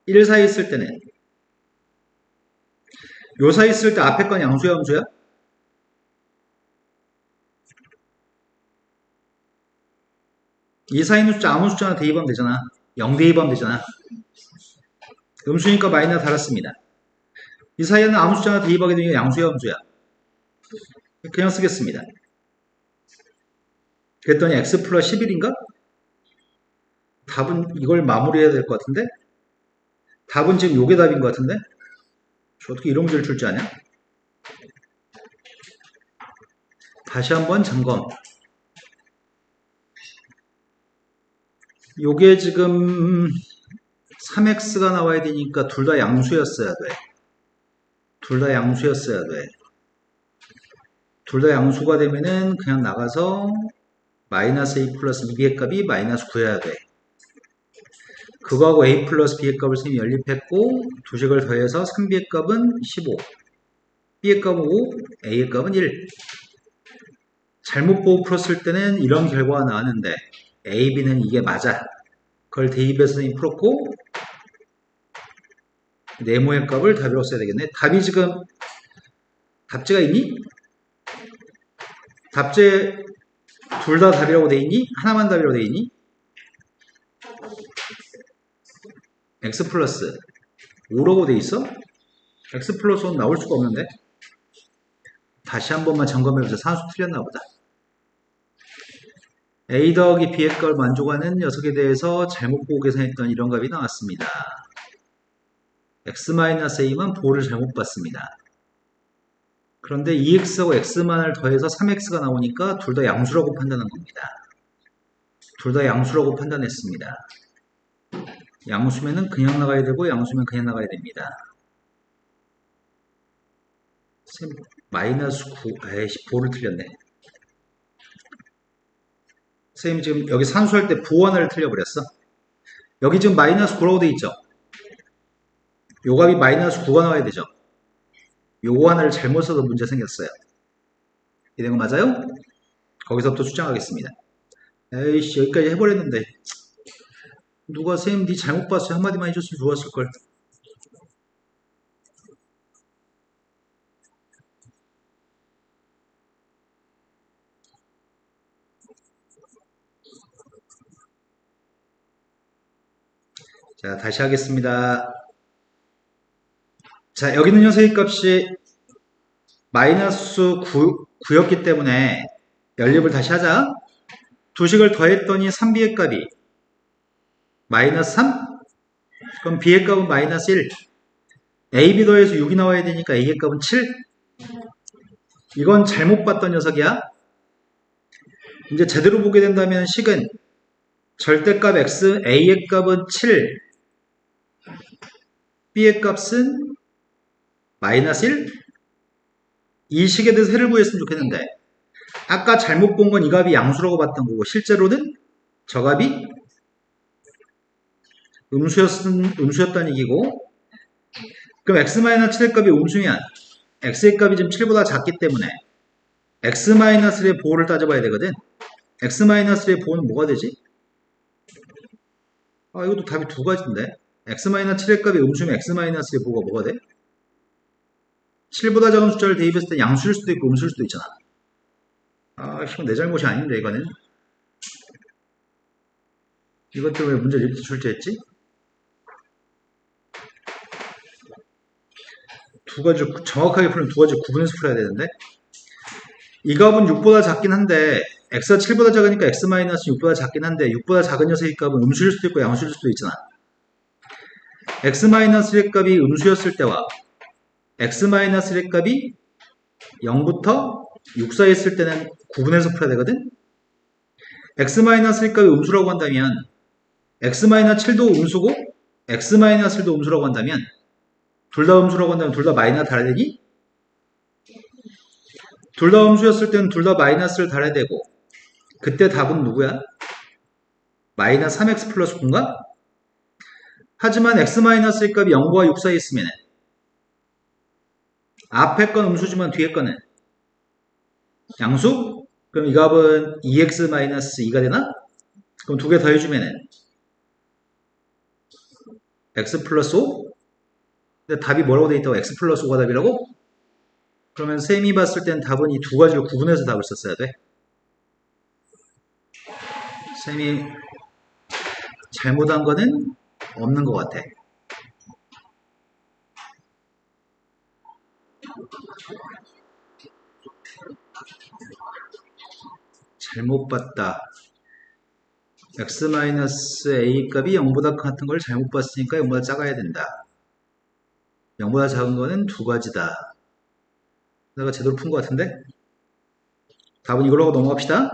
1 사이 있을 때는, 요 사이 있을 때 앞에 건 양수야, 음수야? 이 사이 있는 숫자 아무 숫자나 대입하면 되잖아. 0 대입하면 되잖아. 음수니까 마이너스 달았습니다. 이 사이에는 아무 숫자나 대입하게 되면 양수야, 음수야? 그냥 쓰겠습니다. 그랬더니 x 플러스 11인가? 답은 이걸 마무리해야 될 것 같은데? 답은 지금 요게 답인 것 같은데? 어떻게 이런 문제를 줄 줄 아냐? 다시 한번 점검. 요게 지금 3x가 나와야 되니까 둘 다 양수였어야 돼. 둘 다 양수였어야 돼. 둘 다 양수가 되면은 그냥 나가서 마이너스 a 플러스 2b의 값이 마이너스 9여야 돼. 그거하고 a 플러스 b의 값을 선생님이 연립했고 두 식을 더해서 3b의 값은 15, b의 값은 5, a의 값은 1. 잘못 보고 풀었을 때는 이런 결과가 나왔는데 a, b는 이게 맞아. 그걸 대입해서 선생님이 풀었고 네모의 값을 답으로 써야 되겠네. 답이 지금 답지가 있니? 답지 둘 다 답이라고 돼 있니? 하나만 답이라고 돼 있니? x 플러스 5라고 돼 있어? x 플러스 5는 나올 수가 없는데? 다시 한 번만 점검해보자. 산수 틀렸나 보다. a 더하기 b의 값을 만족하는 녀석에 대해서 잘못 보고 계산했던 이런 값이 나왔습니다. x-a만 보호를 잘못 봤습니다. 그런데 2x하고 x만을 더해서 3x가 나오니까 둘 다 양수라고 판단한 겁니다. 둘 다 양수라고 판단했습니다. 양수면은 그냥 나가야 되고 양수면 그냥 나가야 됩니다. 마이너스 9, 에이씨, 보를 틀렸네. 선생님 지금 여기 산수할 때 부 하나를 틀려버렸어. 여기 지금 마이너스 9라고 돼 있죠? 요 값이 마이너스 9가 나와야 되죠? 요거 하나를 잘못 써서 문제 생겼어요. 이런 거 맞아요? 거기서부터 수정하겠습니다. 에이씨, 여기까지 해버렸는데. 누가 선생님 니 잘못 봤어요 한마디만 해줬으면 좋았을걸. 자, 다시 하겠습니다. 자, 여기 있는 녀석의 값이 마이너스 9였기 때문에 연립을 다시 하자. 두 식을 더했더니 3b의 값이 마이너스 3? 그럼 b의 값은 마이너스 1. a, b 더해서 6이 나와야 되니까 a의 값은 7. 이건 잘못 봤던 녀석이야. 이제 제대로 보게 된다면 식은 절대값 x, a의 값은 7, b의 값은 마이너스 1. 이 식에 대해서 해를 구했으면 좋겠는데 아까 잘못 본 건 이 값이 양수라고 봤던 거고 실제로는 저 값이 음수였다는 얘기고, 그럼 x-7의 값이 음수면 x의 값이 지금 7보다 작기 때문에 x-1의 보호를 따져봐야 되거든. x-1의 보호는 뭐가 되지? 아, 이것도 답이 두 가지인데. x-7의 값이 음수면 x-의 보호가 뭐가 돼? 7보다 작은 숫자를 대입했을 때 양수일 수도 있고 음수일 수도 있잖아. 아, 이건 내 잘못이 아닌데, 이거는. 이것 때문에 문제를 이렇게 출제했지? 두 가지, 정확하게 풀면 두 가지 구분해서 풀어야 되는데. 이 값은 6보다 작긴 한데, x가 7보다 작으니까 x-6보다 작긴 한데, 6보다 작은 녀석의 값은 음수일 수도 있고 양수일 수도 있잖아. x-1의 값이 음수였을 때와 x-1의 값이 0부터 6 사이 있을 때는 구분해서 풀어야 되거든? x-1의 값이 음수라고 한다면 x-7도 음수고 x-1도 음수라고 한다면 둘 다 음수라고 한다면 둘 다 마이너스 달아야 되니? 둘 다 음수였을 때는 둘 다 마이너스를 달아야 되고 그때 답은 누구야? 마이너스 3x 플러스 9인가? 하지만 x-의 값이 0과 6 사이에 있으면 앞에 건 음수지만 뒤에 거는 양수? 그럼 이 값은 2x-2가 되나? 그럼 두 개 더해주면은 x 플러스 5? 근데 답이 뭐라고 돼 있다고? x 플러스 5가 답이라고? 그러면 쌤이 봤을 땐 답은 이 두 가지를 구분해서 답을 썼어야 돼. 쌤이 잘못한 거는 없는 것 같아. 잘못 봤다. x-a 값이 0보다 같은 걸 잘못 봤으니까 0보다 작아야 된다. 0보다 작은 거는 두 가지다. 내가 제대로 푼 것 같은데? 답은 이걸로 하고 넘어갑시다.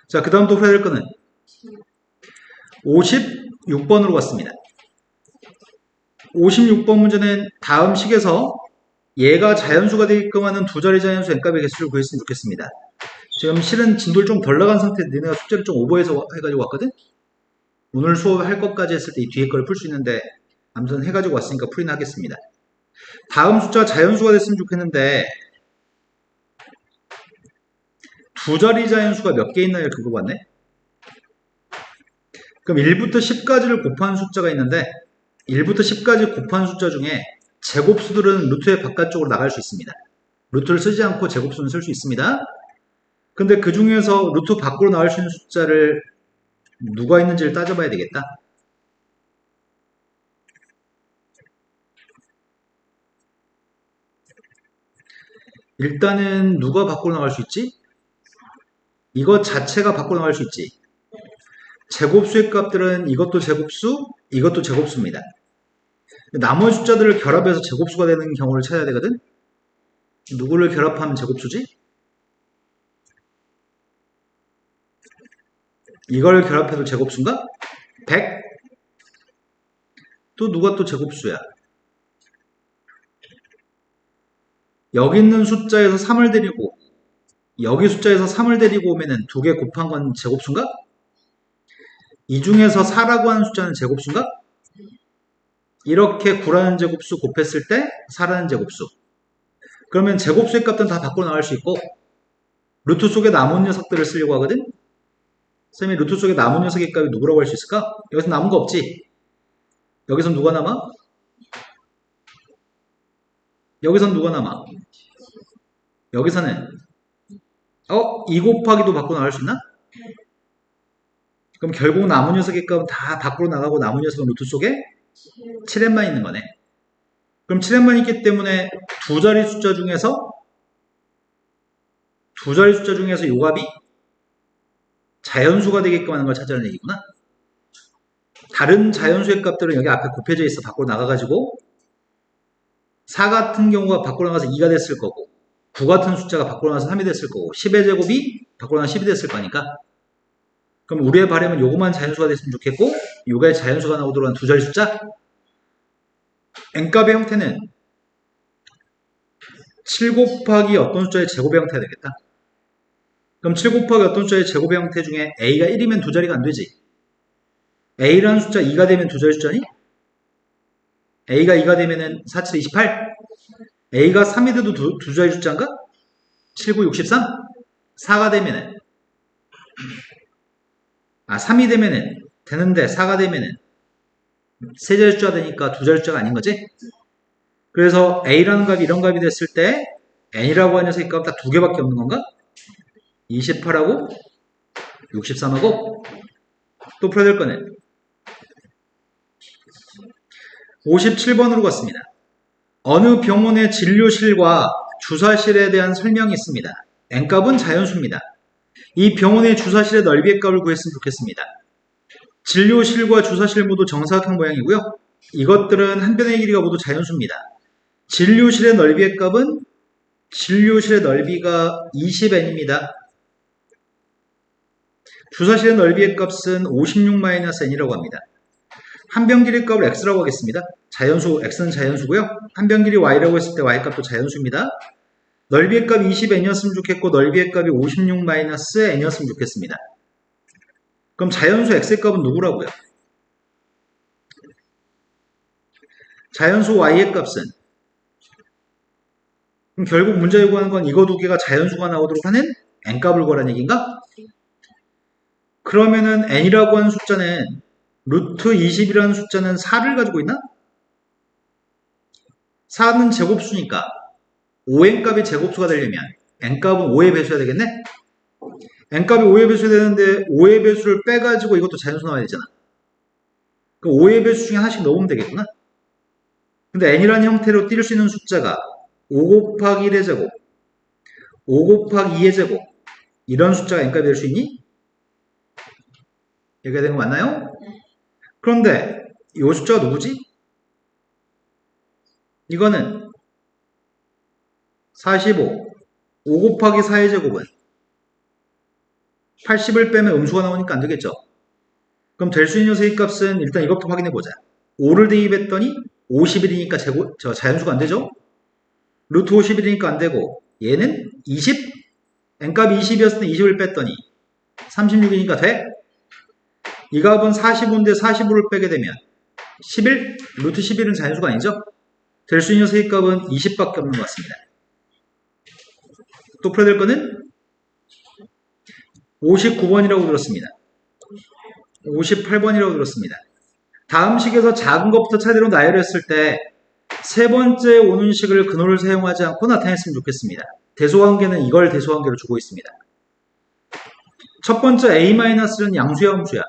자, 그 다음 또 풀어야 될 거는 56번으로 갔습니다. 56번 문제는 다음 식에서 얘가 자연수가 되게끔 하는 두 자리 자연수 n값의 개수를 구했으면 좋겠습니다. 지금 실은 진도를 좀 덜 나간 상태에서 니네가 숙제를 좀 오버해서 해가지고 왔거든? 오늘 수업할 것까지 했을 때 이 뒤에 걸 풀 수 있는데 아무튼 해가지고 왔으니까 풀이나 하겠습니다. 다음 숫자가 자연수가 됐으면 좋겠는데 두 자리 자연수가 몇 개 있나요? 그거 봤네? 그럼 1부터 10까지를 곱한 숫자가 있는데 1부터 10까지 곱한 숫자 중에 제곱수들은 루트의 바깥쪽으로 나갈 수 있습니다. 루트를 쓰지 않고 제곱수는 쓸 수 있습니다. 근데 그 중에서 루트 밖으로 나올 수 있는 숫자를 누가 있는지를 따져봐야 되겠다. 일단은 누가 밖으로 나갈 수 있지? 이것 자체가 밖으로 나갈 수 있지. 제곱수의 값들은 이것도 제곱수, 이것도 제곱수입니다. 나머지 숫자들을 결합해서 제곱수가 되는 경우를 찾아야 되거든? 누구를 결합하면 제곱수지? 이걸 결합해도 제곱수인가? 100? 또 누가 또 제곱수야? 여기 있는 숫자에서 3을 데리고 여기 숫자에서 3을 데리고 오면은 두 개 곱한 건 제곱수인가? 이 중에서 4라고 하는 숫자는 제곱수인가? 이렇게 9라는 제곱수 곱했을 때 4라는 제곱수. 그러면 제곱수의 값들은 다 밖으로 나갈 수 있고 루트 속에 남은 녀석들을 쓰려고 하거든? 쌤이 루트 속에 남은 녀석의 값이 누구라고 할 수 있을까? 여기서 남은 거 없지? 여기선 누가 남아? 여기선 누가 남아? 여기서는 2 곱하기도 밖으로 나갈 수 있나? 그럼 결국 남은 녀석의 값은 다 밖으로 나가고 남은 녀석은 루트 속에 7m만 있는 거네. 그럼 7m만 있기 때문에 두 자리 숫자 중에서 요 값이 자연수가 되게끔 하는 걸 찾아내는 얘기구나. 다른 자연수의 값들은 여기 앞에 곱해져 있어 밖으로 나가가지고 4 같은 경우가 밖으로 나가서 2가 됐을 거고 9 같은 숫자가 밖으로 나가서 3이 됐을 거고 10의 제곱이 밖으로 나가서 10이 됐을 거니까 그럼 우리의 바람은 요거만 자연수가 됐으면 좋겠고 요게 자연수가 나오도록 한 두 자리 숫자 n값의 형태는 7 곱하기 어떤 숫자의 제곱의 형태가 되겠다. 그럼 7 곱하기 어떤 숫자의 제곱의 형태 중에 a가 1이면 두 자리가 안 되지. a라는 숫자 2가 되면 두 자리 숫자니? a가 2가 되면은 4, 7, 28? a가 3이 돼도 두 자리 숫자인가? 7, 9, 63? 4가 되면은 3이 되면은 되는데 4가 되면은 세 자릿수가 되니까 두 자릿수가 아닌 거지? 그래서 A라는 값이 이런 값이 됐을 때 N이라고 하는 녀석의 값은 딱 두 개밖에 없는 건가? 28하고 63하고 또 풀어야 될 거는 57번으로 갔습니다. 어느 병원의 진료실과 주사실에 대한 설명이 있습니다. N값은 자연수입니다. 이 병원의 주사실의 넓이의 값을 구했으면 좋겠습니다. 진료실과 주사실 모두 정사각형 모양이고요. 이것들은 한 변의 길이가 모두 자연수입니다. 진료실의 넓이의 값은 진료실의 넓이가 20n입니다. 주사실의 넓이의 값은 56-n이라고 합니다. 한 변 길이 값을 x라고 하겠습니다. 자연수, x는 자연수고요. 한 변 길이 y라고 했을 때 y값도 자연수입니다. 넓이의 값이 20n이었으면 좋겠고 넓이의 값이 56-n이었으면 좋겠습니다. 그럼 자연수 x의 값은 누구라고요? 자연수 y의 값은 그럼 결국 문제 요구하는 건 이거 두 개가 자연수가 나오도록 하는 n값을 구하라는 얘기인가? 그러면은 n이라고 하는 숫자는 루트 20이라는 숫자는 4를 가지고 있나? 4는 제곱수니까 5n값이 제곱수가 되려면 n값은 5의 배수가 되겠네? n값이 5의 배수가 되는데 5의 배수를 빼가지고 이것도 자연수 나와야 되잖아. 그럼 5의 배수 중에 하나씩 넣으면 되겠구나. 근데 n이라는 형태로 띄울 수 있는 숫자가 5 곱하기 1의 제곱, 5 곱하기 2의 제곱 이런 숫자가 n값이 될 수 있니? 얘기가 되는 거 맞나요? 그런데 이 숫자가 누구지? 이거는 45, 5 곱하기 4의 제곱은 80을 빼면 음수가 나오니까 안 되겠죠? 그럼 될 수 있는 녀석의 값은 일단 이것부터 확인해 보자. 5를 대입했더니 51이니까 자연수가 안 되죠? 루트 51이니까 안 되고 얘는 20? n값이 20이었을 때 20을 뺐더니 36이니까 돼? 이 값은 45인데 45를 빼게 되면 11? 루트 11은 자연수가 아니죠? 될 수 있는 녀석의 값은 20밖에 없는 것 같습니다. 또 풀어야 될 거는 59번이라고 들었습니다. 58번이라고 들었습니다. 다음 식에서 작은 것부터 차례로 나열했을 때 세 번째 오는 식을 근호를 사용하지 않고 나타냈으면 좋겠습니다. 대소관계는 이걸 대소관계로 주고 있습니다. 첫 번째 A-는 양수야 음수야?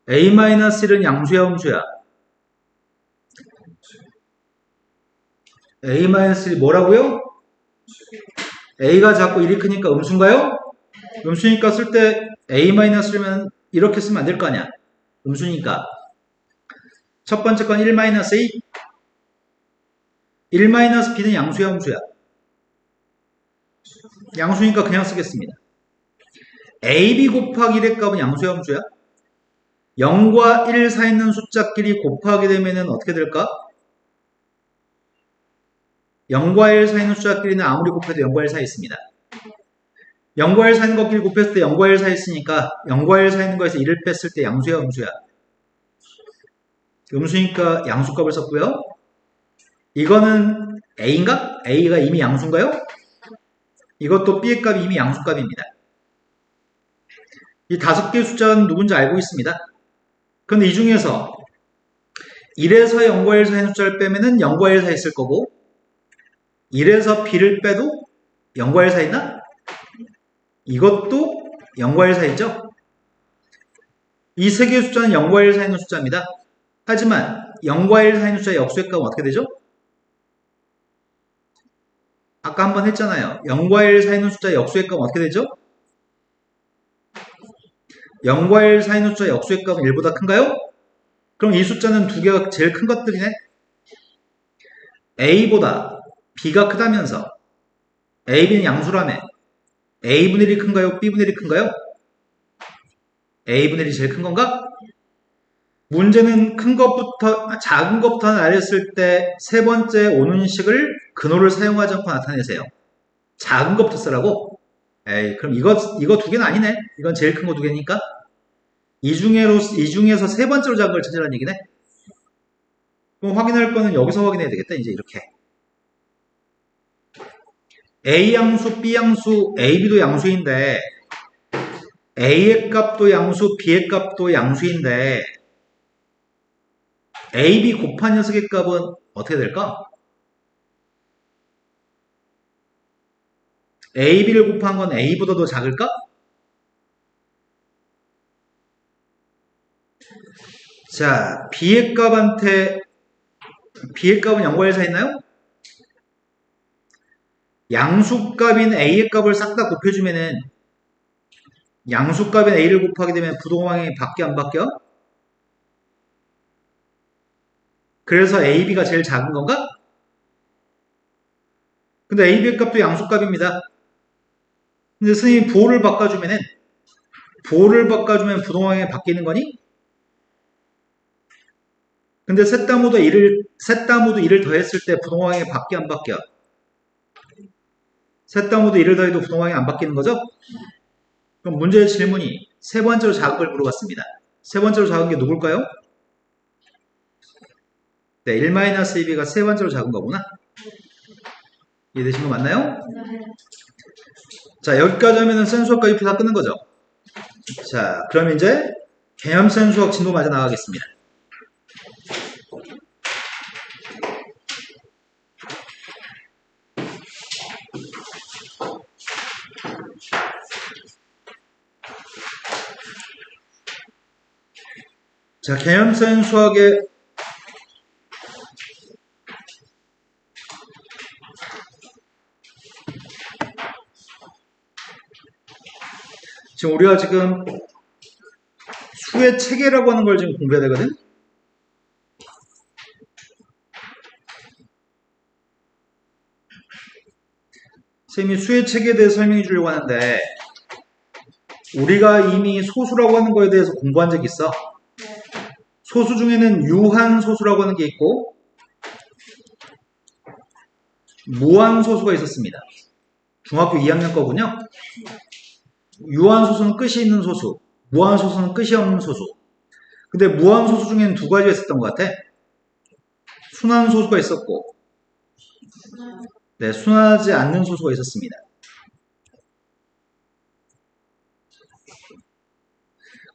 A-1은 양수야 음수야? A-1이 뭐라고요? A가 작고 1이 크니까 음수인가요? 음수니까 쓸 때 A-면 이렇게 쓰면 안 될 거 아니야? 음수니까. 첫 번째 건 1-A. 1-B는 양수야 음수야? 양수니까 그냥 쓰겠습니다. AB 곱하기 1의 값은 양수야 음수야? 0과 1 사이 있는 숫자끼리 곱하게 되면 어떻게 될까? 0과 1 사이 있는 숫자끼리는 아무리 곱해도 0과 1 사이 있습니다. 0과 1 사이 있는 것끼리 곱했을 때 0과 1 사이 있으니까 0과 1 사이 있는 거에서 1을 뺐을 때 양수야 음수야? 음수니까 양수값을 썼고요. 이거는 A인가? A가 이미 양수인가요? 이것도 B의 값이 이미 양수값입니다. 이 5개의 숫자는 누군지 알고 있습니다. 근데 이 중에서 1에서 0과 1 사이 있는 숫자를 빼면은 0과 1 사이 있을 거고 1에서 B를 빼도 0과 1 사이 있나? 이것도 0과 1 사이 있죠? 이 세 개의 숫자는 0과 1 사이 있는 숫자입니다. 하지만 0과 1 사이 있는 숫자의 역수의 값은 어떻게 되죠? 아까 한번 했잖아요. 0과 1 사이 있는 숫자의 역수의 값은 어떻게 되죠? 0과 1 사이 있는 숫자의 역수의 값은 1보다 큰가요? 그럼 이 숫자는 두 개가 제일 큰 것들이네? A보다 B가 크다면서 AB는 양수라며 A분의 1이 큰가요? B분의 1이 큰가요? A분의 1이 제일 큰 건가? 문제는 작은 것부터 나열했을 때 세 번째 오는 식을 근호를 사용하지 않고 나타내세요. 작은 것부터 쓰라고? 에이, 그럼 이거 두 개는 아니네. 이건 제일 큰 거 두 개니까. 이 중에서 세 번째로 작은 걸 찾으라는 얘기네. 그럼 확인할 거는 여기서 확인해야 되겠다. 이제 이렇게. A 양수, B 양수, A, B도 양수인데 A의 값도 양수, B의 값도 양수인데 A, B 곱한 녀석의 값은 어떻게 될까? A, B를 곱한 건 A보다 더 작을까? 자, B의 값은 0과 1 사이 있나요? 양수값인 A의 값을 싹 다 곱해주면은 양수값인 A를 곱하게 되면 부동항이 바뀌어 안 바뀌어? 그래서 A, B가 제일 작은 건가? 근데 A, B의 값도 양수값입니다. 근데 선생님이 보호를 바꿔주면 부동항이 바뀌는 거니? 근데 셋 다 모두 1을 더했을 때 부동항이 바뀌어 안 바뀌어? 셋 다 모두 1을 더해도 부동항이 안 바뀌는 거죠? 그럼 문제의 질문이 세 번째로 작은 걸 물어봤습니다. 세 번째로 작은 게 누굴까요? 네, 1-2b가 세 번째로 작은 거구나. 이해되신 거 맞나요? 네. 자, 여기까지 하면은 센수학과 유표 다 끝난 거죠? 자, 그럼 이제 개념 센수학 진도 맞아 나가겠습니다. 자, 개념 센수학의 지금 우리가 지금 수의 체계라고 하는 걸 지금 공부해야 되거든? 선생님이 수의 체계에 대해서 설명해 주려고 하는데 우리가 이미 소수라고 하는 거에 대해서 공부한 적 있어. 소수 중에는 유한소수라고 하는 게 있고 무한소수가 있었습니다. 중학교 2학년 거군요. 유한소수는 끝이 있는 소수, 무한소수는 끝이 없는 소수. 근데 무한소수 중에는 두 가지가 있었던 것 같아. 순환소수가 있었고 네, 순환하지 않는 소수가 있었습니다.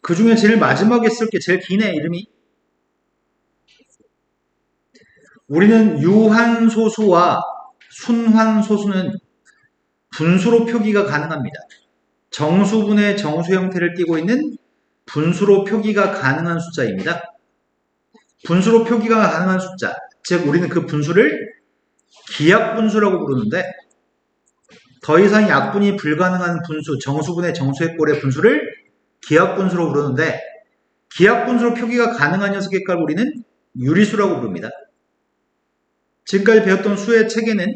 그 중에 제일 마지막에 쓸 게 제일 기네, 이름이. 우리는 유한소수와 순환소수는 분수로 표기가 가능합니다. 정수분의 정수 형태를 띠고 있는 분수로 표기가 가능한 숫자입니다. 분수로 표기가 가능한 숫자, 즉 우리는 그 분수를 기약분수라고 부르는데 더 이상 약분이 불가능한 분수, 정수분의 정수의 꼴의 분수를 기약분수로 부르는데 기약분수로 표기가 가능한 녀석의 값을 우리는 유리수라고 부릅니다. 지금까지 배웠던 수의 체계는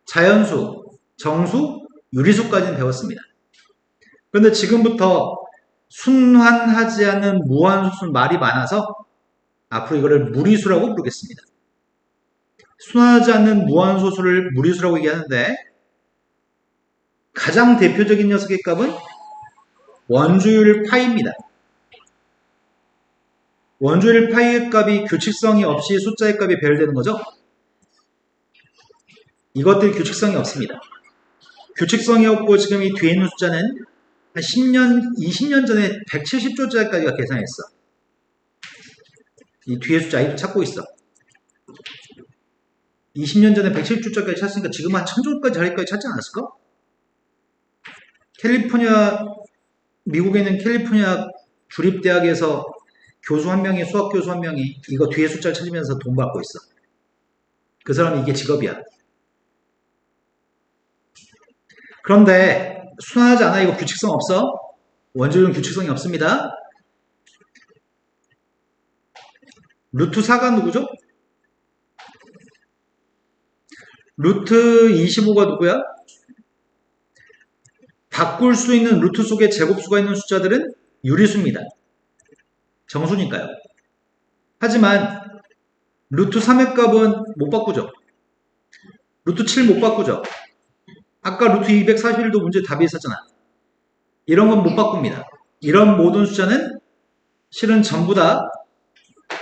자연수, 정수, 유리수까지는 배웠습니다. 그런데 지금부터 순환하지 않는 무한소수는 말이 많아서 앞으로 이거를 무리수라고 부르겠습니다. 순환하지 않는 무한소수를 무리수라고 얘기하는데 가장 대표적인 녀석의 값은 원주율 파이입니다. 원주율 파이의 값이 규칙성이 없이 숫자의 값이 배열되는 거죠. 이것들이 규칙성이 없습니다. 규칙성이 없고 지금 이 뒤에 있는 숫자는 한 10년, 20년 전에 170조짜리까지가 계산했어. 이 뒤에 숫자 아직도 찾고 있어. 20년 전에 170조짜리까지 찾았으니까 지금 한 1000조까지 자리까지 찾지 않았을까? 미국에 있는 캘리포니아 주립대학에서 교수 한 명이, 수학 교수 한 명이 이거 뒤에 숫자를 찾으면서 돈 받고 있어. 그 사람이 이게 직업이야. 그런데 순환하지 않아. 이거 규칙성 없어. 원주율은 규칙성이 없습니다. 루트 4가 누구죠? 루트 25가 누구야? 바꿀 수 있는 루트 속에 제곱수가 있는 숫자들은 유리수입니다. 정수니까요. 하지만 루트 3의 값은 못 바꾸죠. 루트 7 못 바꾸죠. 아까 루트 241도 문제 답이 있었잖아. 이런 건 못 바꿉니다. 이런 모든 숫자는 실은 전부 다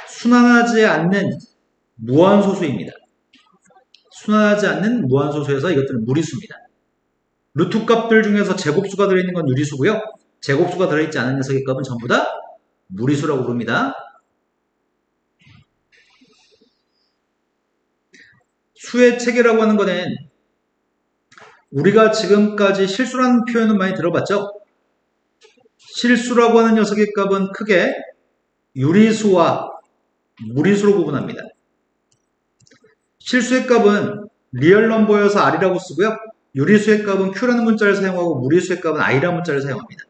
순환하지 않는 무한소수입니다. 순환하지 않는 무한소수여서 이것들은 무리수입니다. 루트 값들 중에서 제곱수가 들어있는 건 유리수고요. 제곱수가 들어있지 않은 녀석의 값은 전부 다 무리수라고 부릅니다. 수의 체계라고 하는 거는 우리가 지금까지 실수라는 표현은 많이 들어봤죠? 실수라고 하는 녀석의 값은 크게 유리수와 무리수로 구분합니다. 실수의 값은 리얼 넘버여서 R이라고 쓰고요. 유리수의 값은 Q라는 문자를 사용하고 무리수의 값은 I라는 문자를 사용합니다.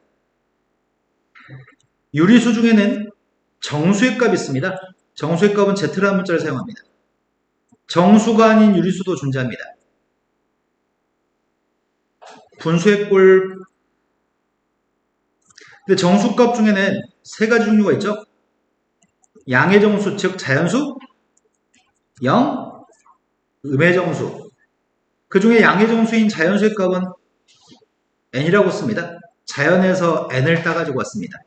유리수 중에는 정수의 값이 있습니다. 정수의 값은 Z라는 문자를 사용합니다. 정수가 아닌 유리수도 존재합니다. 분수의 꼴. 근데 정수값 중에는 세 가지 종류가 있죠. 양의 정수, 즉 자연수, 0, 음의 정수. 그 중에 양의 정수인 자연수의 값은 n이라고 씁니다. 자연에서 n을 따가지고 왔습니다.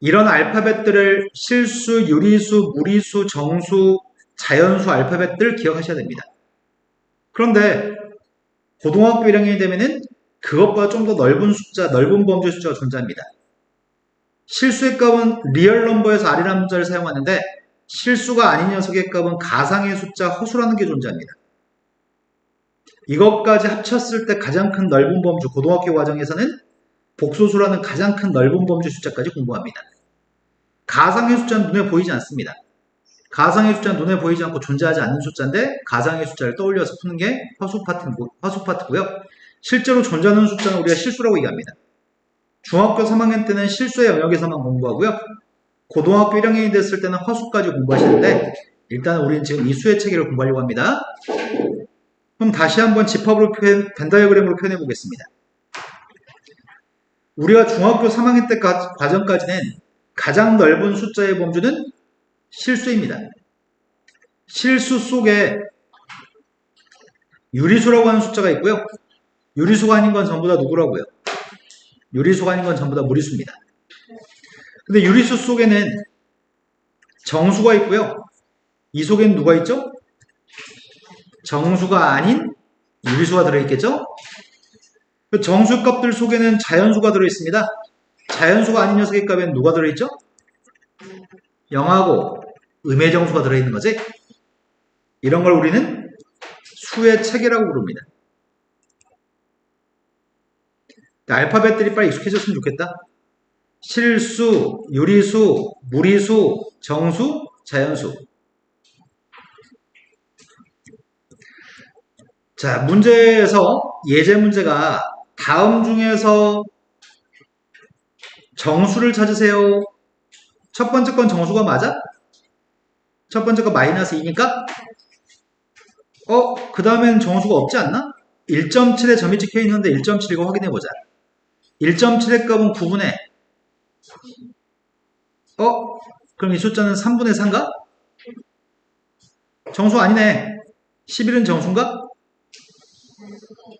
이런 알파벳들을 실수, 유리수, 무리수, 정수, 자연수 알파벳들 기억하셔야 됩니다. 그런데 고등학교 1학년이 되면은 그것보다 좀 더 넓은 숫자, 넓은 범주의 숫자가 존재합니다. 실수의 값은 리얼 넘버에서 R이라는 문자를 사용하는데 실수가 아닌 녀석의 값은 가상의 숫자 허수라는 게 존재합니다. 이것까지 합쳤을 때 가장 큰 넓은 범주, 고등학교 과정에서는 복소수라는 가장 큰 넓은 범주 숫자까지 공부합니다. 가상의 숫자는 눈에 보이지 않습니다. 가상의 숫자는 눈에 보이지 않고 존재하지 않는 숫자인데 가상의 숫자를 떠올려서 푸는 게 허수 파트고요. 실제로 존재하는 숫자는 우리가 실수라고 얘기합니다. 중학교 3학년 때는 실수의 영역에서만 공부하고요. 고등학교 1학년이 됐을 때는 허수까지 공부하시는데 일단 우리는 지금 이 수의 체계를 공부하려고 합니다. 그럼 다시 한번 집합으로 벤 다이어그램으로 표현해 보겠습니다. 우리가 중학교 3학년 때 과정까지는 가장 넓은 숫자의 범주는 실수입니다. 실수 속에 유리수라고 하는 숫자가 있고요. 유리수가 아닌 건 전부 다 누구라고요? 유리수가 아닌 건 전부 다 무리수입니다. 근데 유리수 속에는 정수가 있고요. 이 속에는 누가 있죠? 정수가 아닌 유리수가 들어있겠죠? 정수 값들 속에는 자연수가 들어있습니다. 자연수가 아닌 녀석의 값에는 누가 들어있죠? 0하고 음의 정수가 들어있는 거지. 이런 걸 우리는 수의 체계라고 부릅니다. 알파벳들이 빨리 익숙해졌으면 좋겠다. 실수, 유리수, 무리수, 정수, 자연수. 자, 문제에서 예제 문제가 다음 중에서 정수를 찾으세요. 첫 번째 건 정수가 맞아? 첫 번째 거 마이너스 2니까? 그 다음엔 정수가 없지 않나? 1.7에 점이 찍혀 있는데 1.7 이거 확인해 보자. 1.7의 값은 9분의 그럼 이 숫자는 3분의 4인가? 정수 아니네. 11은 정수인가?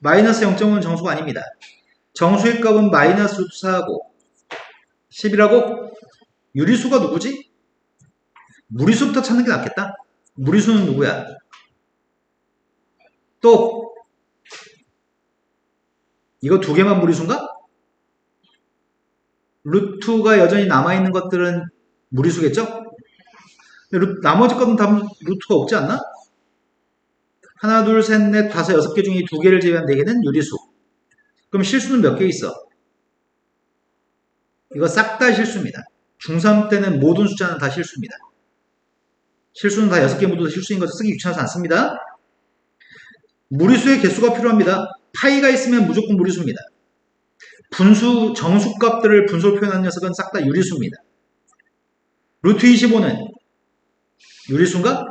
마이너스 0.5는 정수가 아닙니다. 정수의 값은 마이너스 루트 4하고 10이라고? 유리수가 누구지? 무리수부터 찾는 게 낫겠다. 무리수는 누구야? 또 이거 두 개만 무리수인가? 루트가 여전히 남아있는 것들은 무리수겠죠? 나머지 것은 다 루트가 없지 않나? 하나, 둘, 셋, 넷, 다섯, 여섯 개 중에 이 두 개를 제외한 네 개는 유리수. 그럼 실수는 몇 개 있어? 이거 싹 다 실수입니다. 중3 때는 모든 숫자는 다 실수입니다. 실수는 다 6개 모두 실수인 것을 쓰기 귀찮아서 안 씁니다. 무리수의 개수가 필요합니다. 파이가 있으면 무조건 무리수입니다. 분수, 정수값들을 분수로 표현하는 녀석은 싹 다 유리수입니다. 루트 25는 유리수인가?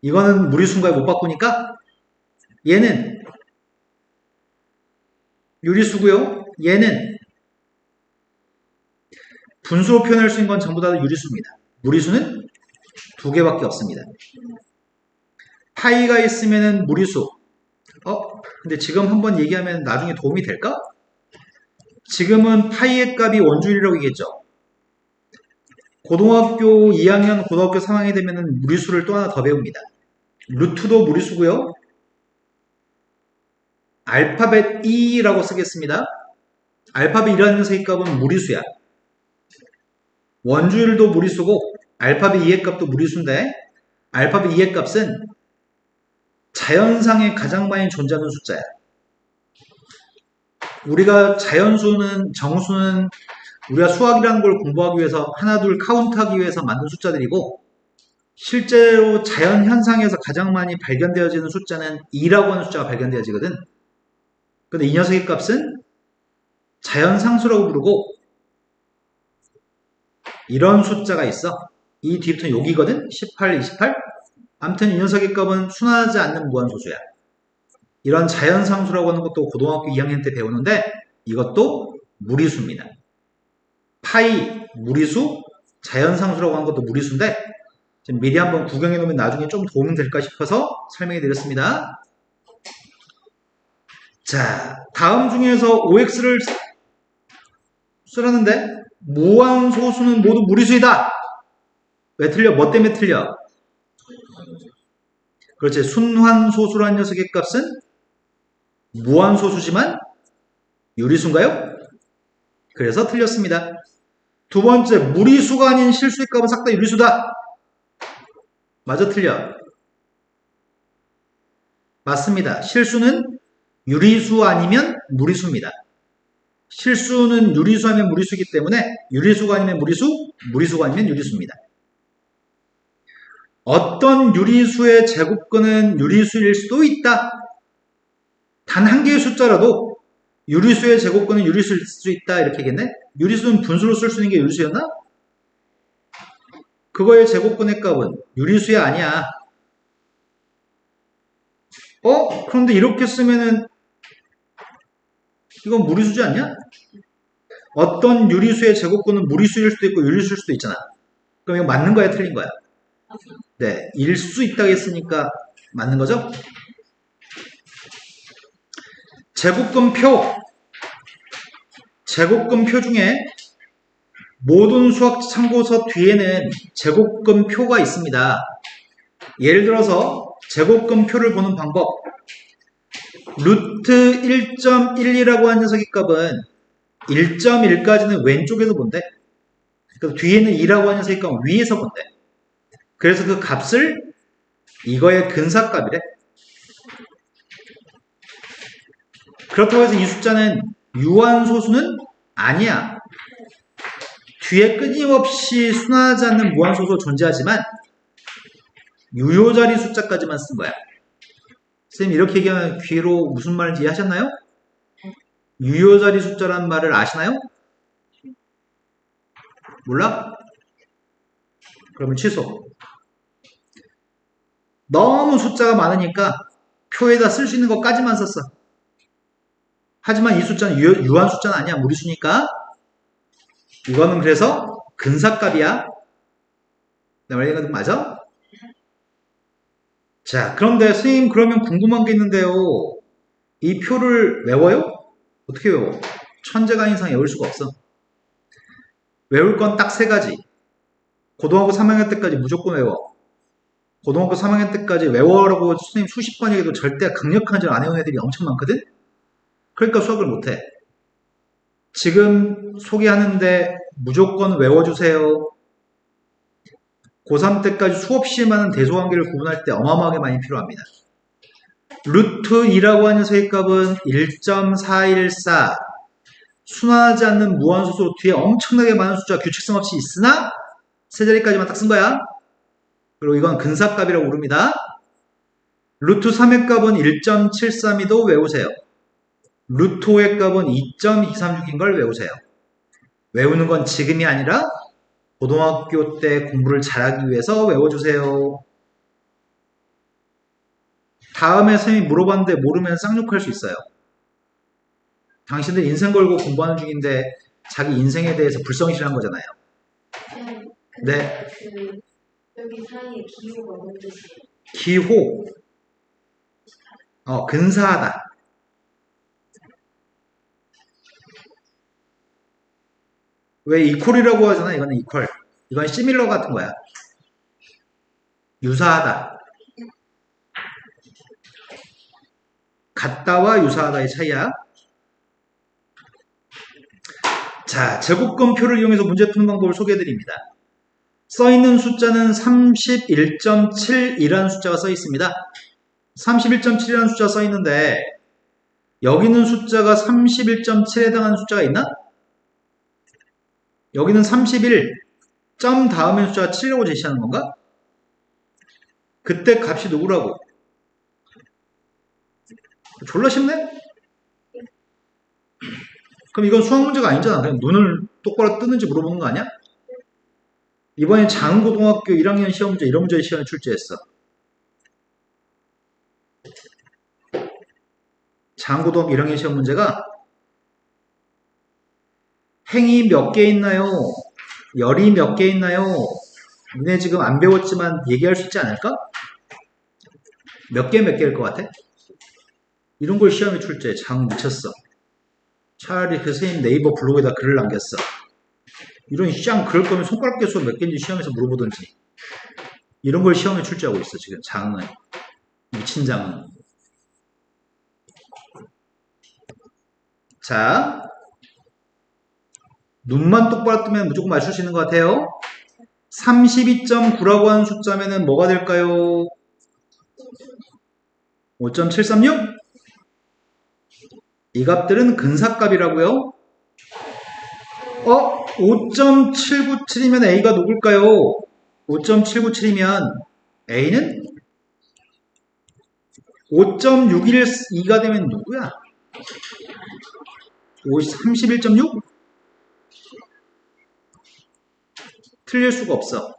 이거는 무리수인가에 못 바꾸니까 얘는 유리수고요. 얘는 분수로 표현할 수 있는 건 전부 다 유리수입니다. 무리수는 두 개밖에 없습니다. 파이가 있으면 무리수. 근데 지금 한번 얘기하면 나중에 도움이 될까? 지금은 파이의 값이 원주율이라고 얘기했죠. 고등학교 2학년, 고등학교 3학년이 되면은 무리수를 또 하나 더 배웁니다. 루트도 무리수고요. 알파벳 E라고 쓰겠습니다. 알파벳 2라는 녀석의 값은 무리수야. 원주율도 무리수고 알파벳 2의 값도 무리수인데 알파벳 2의 값은 자연상에 가장 많이 존재하는 숫자야. 우리가 자연수는 정수는 우리가 수학이라는 걸 공부하기 위해서 하나 둘 카운트하기 위해서 만든 숫자들이고 실제로 자연 현상에서 가장 많이 발견되어지는 숫자는 2라고 하는 숫자가 발견되어지거든. 근데 이 녀석의 값은 자연상수라고 부르고 이런 숫자가 있어. 이 뒤부터는 여기거든. 18, 28. 아무튼 이 녀석의 값은 순하지 않는 무한소수야. 이런 자연상수라고 하는 것도 고등학교 2학년 때 배우는데 이것도 무리수입니다. 파이, 무리수, 자연상수라고 하는 것도 무리수인데 지금 미리 한번 구경해 놓으면 나중에 좀 도움이 될까 싶어서 설명해 드렸습니다. 자, 다음 중에서 OX를 쓰라는데 무한소수는 모두 무리수이다. 왜 틀려? 뭐 때문에 틀려? 그렇지. 순환소수라는 녀석의 값은 무한소수지만 유리수인가요? 그래서 틀렸습니다. 두 번째, 무리수가 아닌 실수의 값은 싹 다 유리수다. 맞아, 틀려? 맞습니다. 실수는 유리수 아니면 무리수입니다. 실수는 유리수 아니면 무리수이기 때문에 유리수가 아니면 무리수, 무리수가 아니면 유리수입니다. 어떤 유리수의 제곱근은 유리수일 수도 있다. 단 한 개의 숫자라도 유리수의 제곱근은 유리수일 수 있다. 이렇게 얘기했네. 유리수는 분수로 쓸 수 있는 게 유리수였나? 그거의 제곱근의 값은 유리수야 아니야. 그런데 이렇게 쓰면은 이건 무리수지 않냐? 어떤 유리수의 제곱근은 무리수일 수도 있고 유리수일 수도 있잖아. 그럼 이거 맞는 거야, 틀린 거야? 네, 일 수 있다고 했으니까 맞는 거죠? 제곱근표 중에 모든 수학 참고서 뒤에는 제곱근표가 있습니다. 예를 들어서 제곱근표를 보는 방법. 루트 1.12라고 하는 녀석의 값은 1.1까지는 왼쪽에서 본대. 그 뒤에는 2라고 하는 녀석의 값은 위에서 본대. 그래서 그 값을 이거의 근사값이래. 그렇다고 해서 이 숫자는 유한소수는 아니야. 뒤에 끊임없이 순하지 않는 무한소수가 존재하지만 유효자리 숫자까지만 쓴 거야. 선생님 이렇게 얘기하면 귀로 무슨 말인지 이해하셨나요? 유효자리 숫자라는 말을 아시나요? 몰라? 그러면 취소. 너무 숫자가 많으니까 표에다 쓸 수 있는 것까지만 썼어. 하지만 이 숫자는 유한 숫자는 아니야. 무리수니까. 이거는 그래서 근사값이야. 내 말이 맞아? 자, 그런데 선생님 그러면 궁금한 게 있는데요. 이 표를 외워요? 어떻게 외워? 천재가 아닌 이상 외울 수가 없어. 외울 건 딱 세 가지. 고등학교 3학년 때까지 무조건 외워. 고등학교 3학년 때까지 외워라고 선생님 수십 번 얘기해도 절대 강력한 줄 안 외우는 애들이 엄청 많거든? 그러니까 수학을 못해. 지금 소개하는데 무조건 외워주세요. 고3 때까지 수없이 많은 대소관계를 구분할 때 어마어마하게 많이 필요합니다. 루트 2라고 하는 녀석의 값은 1.414. 순환하지 않는 무한소수 뒤에 엄청나게 많은 숫자 규칙성 없이 있으나 세 자리까지만 딱 쓴 거야. 그리고 이건 근사값이라고 부릅니다. 루트 3의 값은 1.732도 외우세요. 루트 5의 값은 2.236인 걸 외우세요. 외우는 건 지금이 아니라 고등학교 때 공부를 잘하기 위해서 외워주세요. 다음에 선생님이 물어봤는데 모르면 쌍욕할 수 있어요. 당신들 인생 걸고 공부하는 중인데 자기 인생에 대해서 불성실한 거잖아요. 네. 여기 사이에 기호가 뭔 뜻이에요? 기호. 근사하다. 왜 이퀄이라고 하잖아. 이거는 이퀄. 이건 시밀러 같은 거야. 유사하다. 같다와 유사하다의 차이야. 자, 제곱근표를 이용해서 문제 푸는 방법을 소개해드립니다. 써있는 숫자는 31.7이라는 숫자가 써있습니다. 31.7이라는 숫자가 써있는데 여기는 숫자가 31.7에 해당하는 숫자가 있나? 여기는 31, 점 다음에 숫자가 7이라고 제시하는 건가? 그때 값이 누구라고? 졸라 쉽네? 그럼 이건 수학 문제가 아니잖아. 그냥 눈을 똑바로 뜨는지 물어보는 거 아니야? 이번에 장고등학교 1학년 시험 문제 이런 문제 시험에 출제했어. 장고등학교 1학년 시험 문제가 행이 몇 개 있나요? 열이 몇 개 있나요? 니네 지금 안 배웠지만 얘기할 수 있지 않을까? 몇 개일 것 같아? 이런 걸 시험에 출제해. 장 미쳤어. 차라리 그 선생님 네이버 블로그에다 글을 남겼어. 이런 쌍 그럴 거면 손가락 개수 몇 개인지 시험에서 물어보든지. 이런 걸 시험에 출제하고 있어 지금 장은. 미친 장은. 자, 눈만 똑바로 뜨면 무조건 맞출 수 있는 것 같아요. 32.9라고 하는 숫자면은 뭐가 될까요? 5.736? 이 값들은 근사값이라고요. 5.797이면 A가 누굴까요? 5.797이면 A는 5.612가 되면 누구야? 31.6? 틀릴 수가 없어.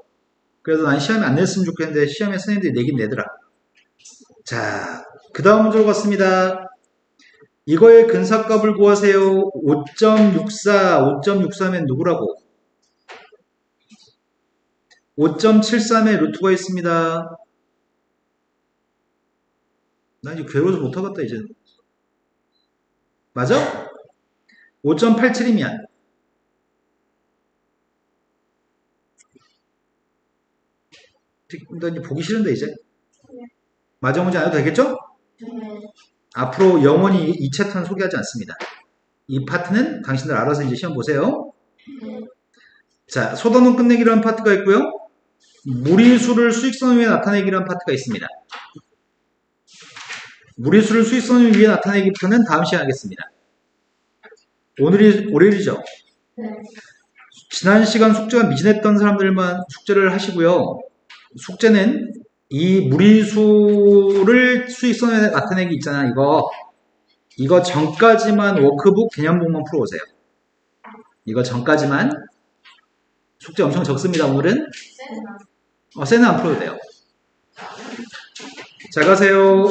그래서 난 시험에 안 냈으면 좋겠는데 시험에 선생님들이 내긴 내더라. 자, 그 다음 문제로 갔습니다. 이거의 근사값을 구하세요. 5.64, 5.64면 누구라고? 5.73에 루트가 있습니다. 나 이제 괴로워서 못하겠다 이제. 맞아? 5.87이면 나 이제 보기 싫은데 이제. 맞아 문제 안 해도 되겠죠? 네. 앞으로 영원히 이 챕터는 소개하지 않습니다. 이 파트는 당신들 알아서 이제 시험 보세요. 네. 자, 소단원 끝내기라는 파트가 있고요. 무리수를 수익선 위에 나타내기라는 파트가 있습니다. 무리수를 수익선 위에 나타내기부터는 다음 시간에 하겠습니다. 오늘이 월요일이죠. 네. 지난 시간 숙제가 미진했던 사람들만 숙제를 하시고요. 숙제는 이 무리수를 수익선에 나타내기 있잖아. 이거 전까지만 워크북 개념북만 풀어오세요. 이거 전까지만. 숙제 엄청 적습니다. 오늘은. 쎄는 안 풀어도 돼요. 잘 가세요.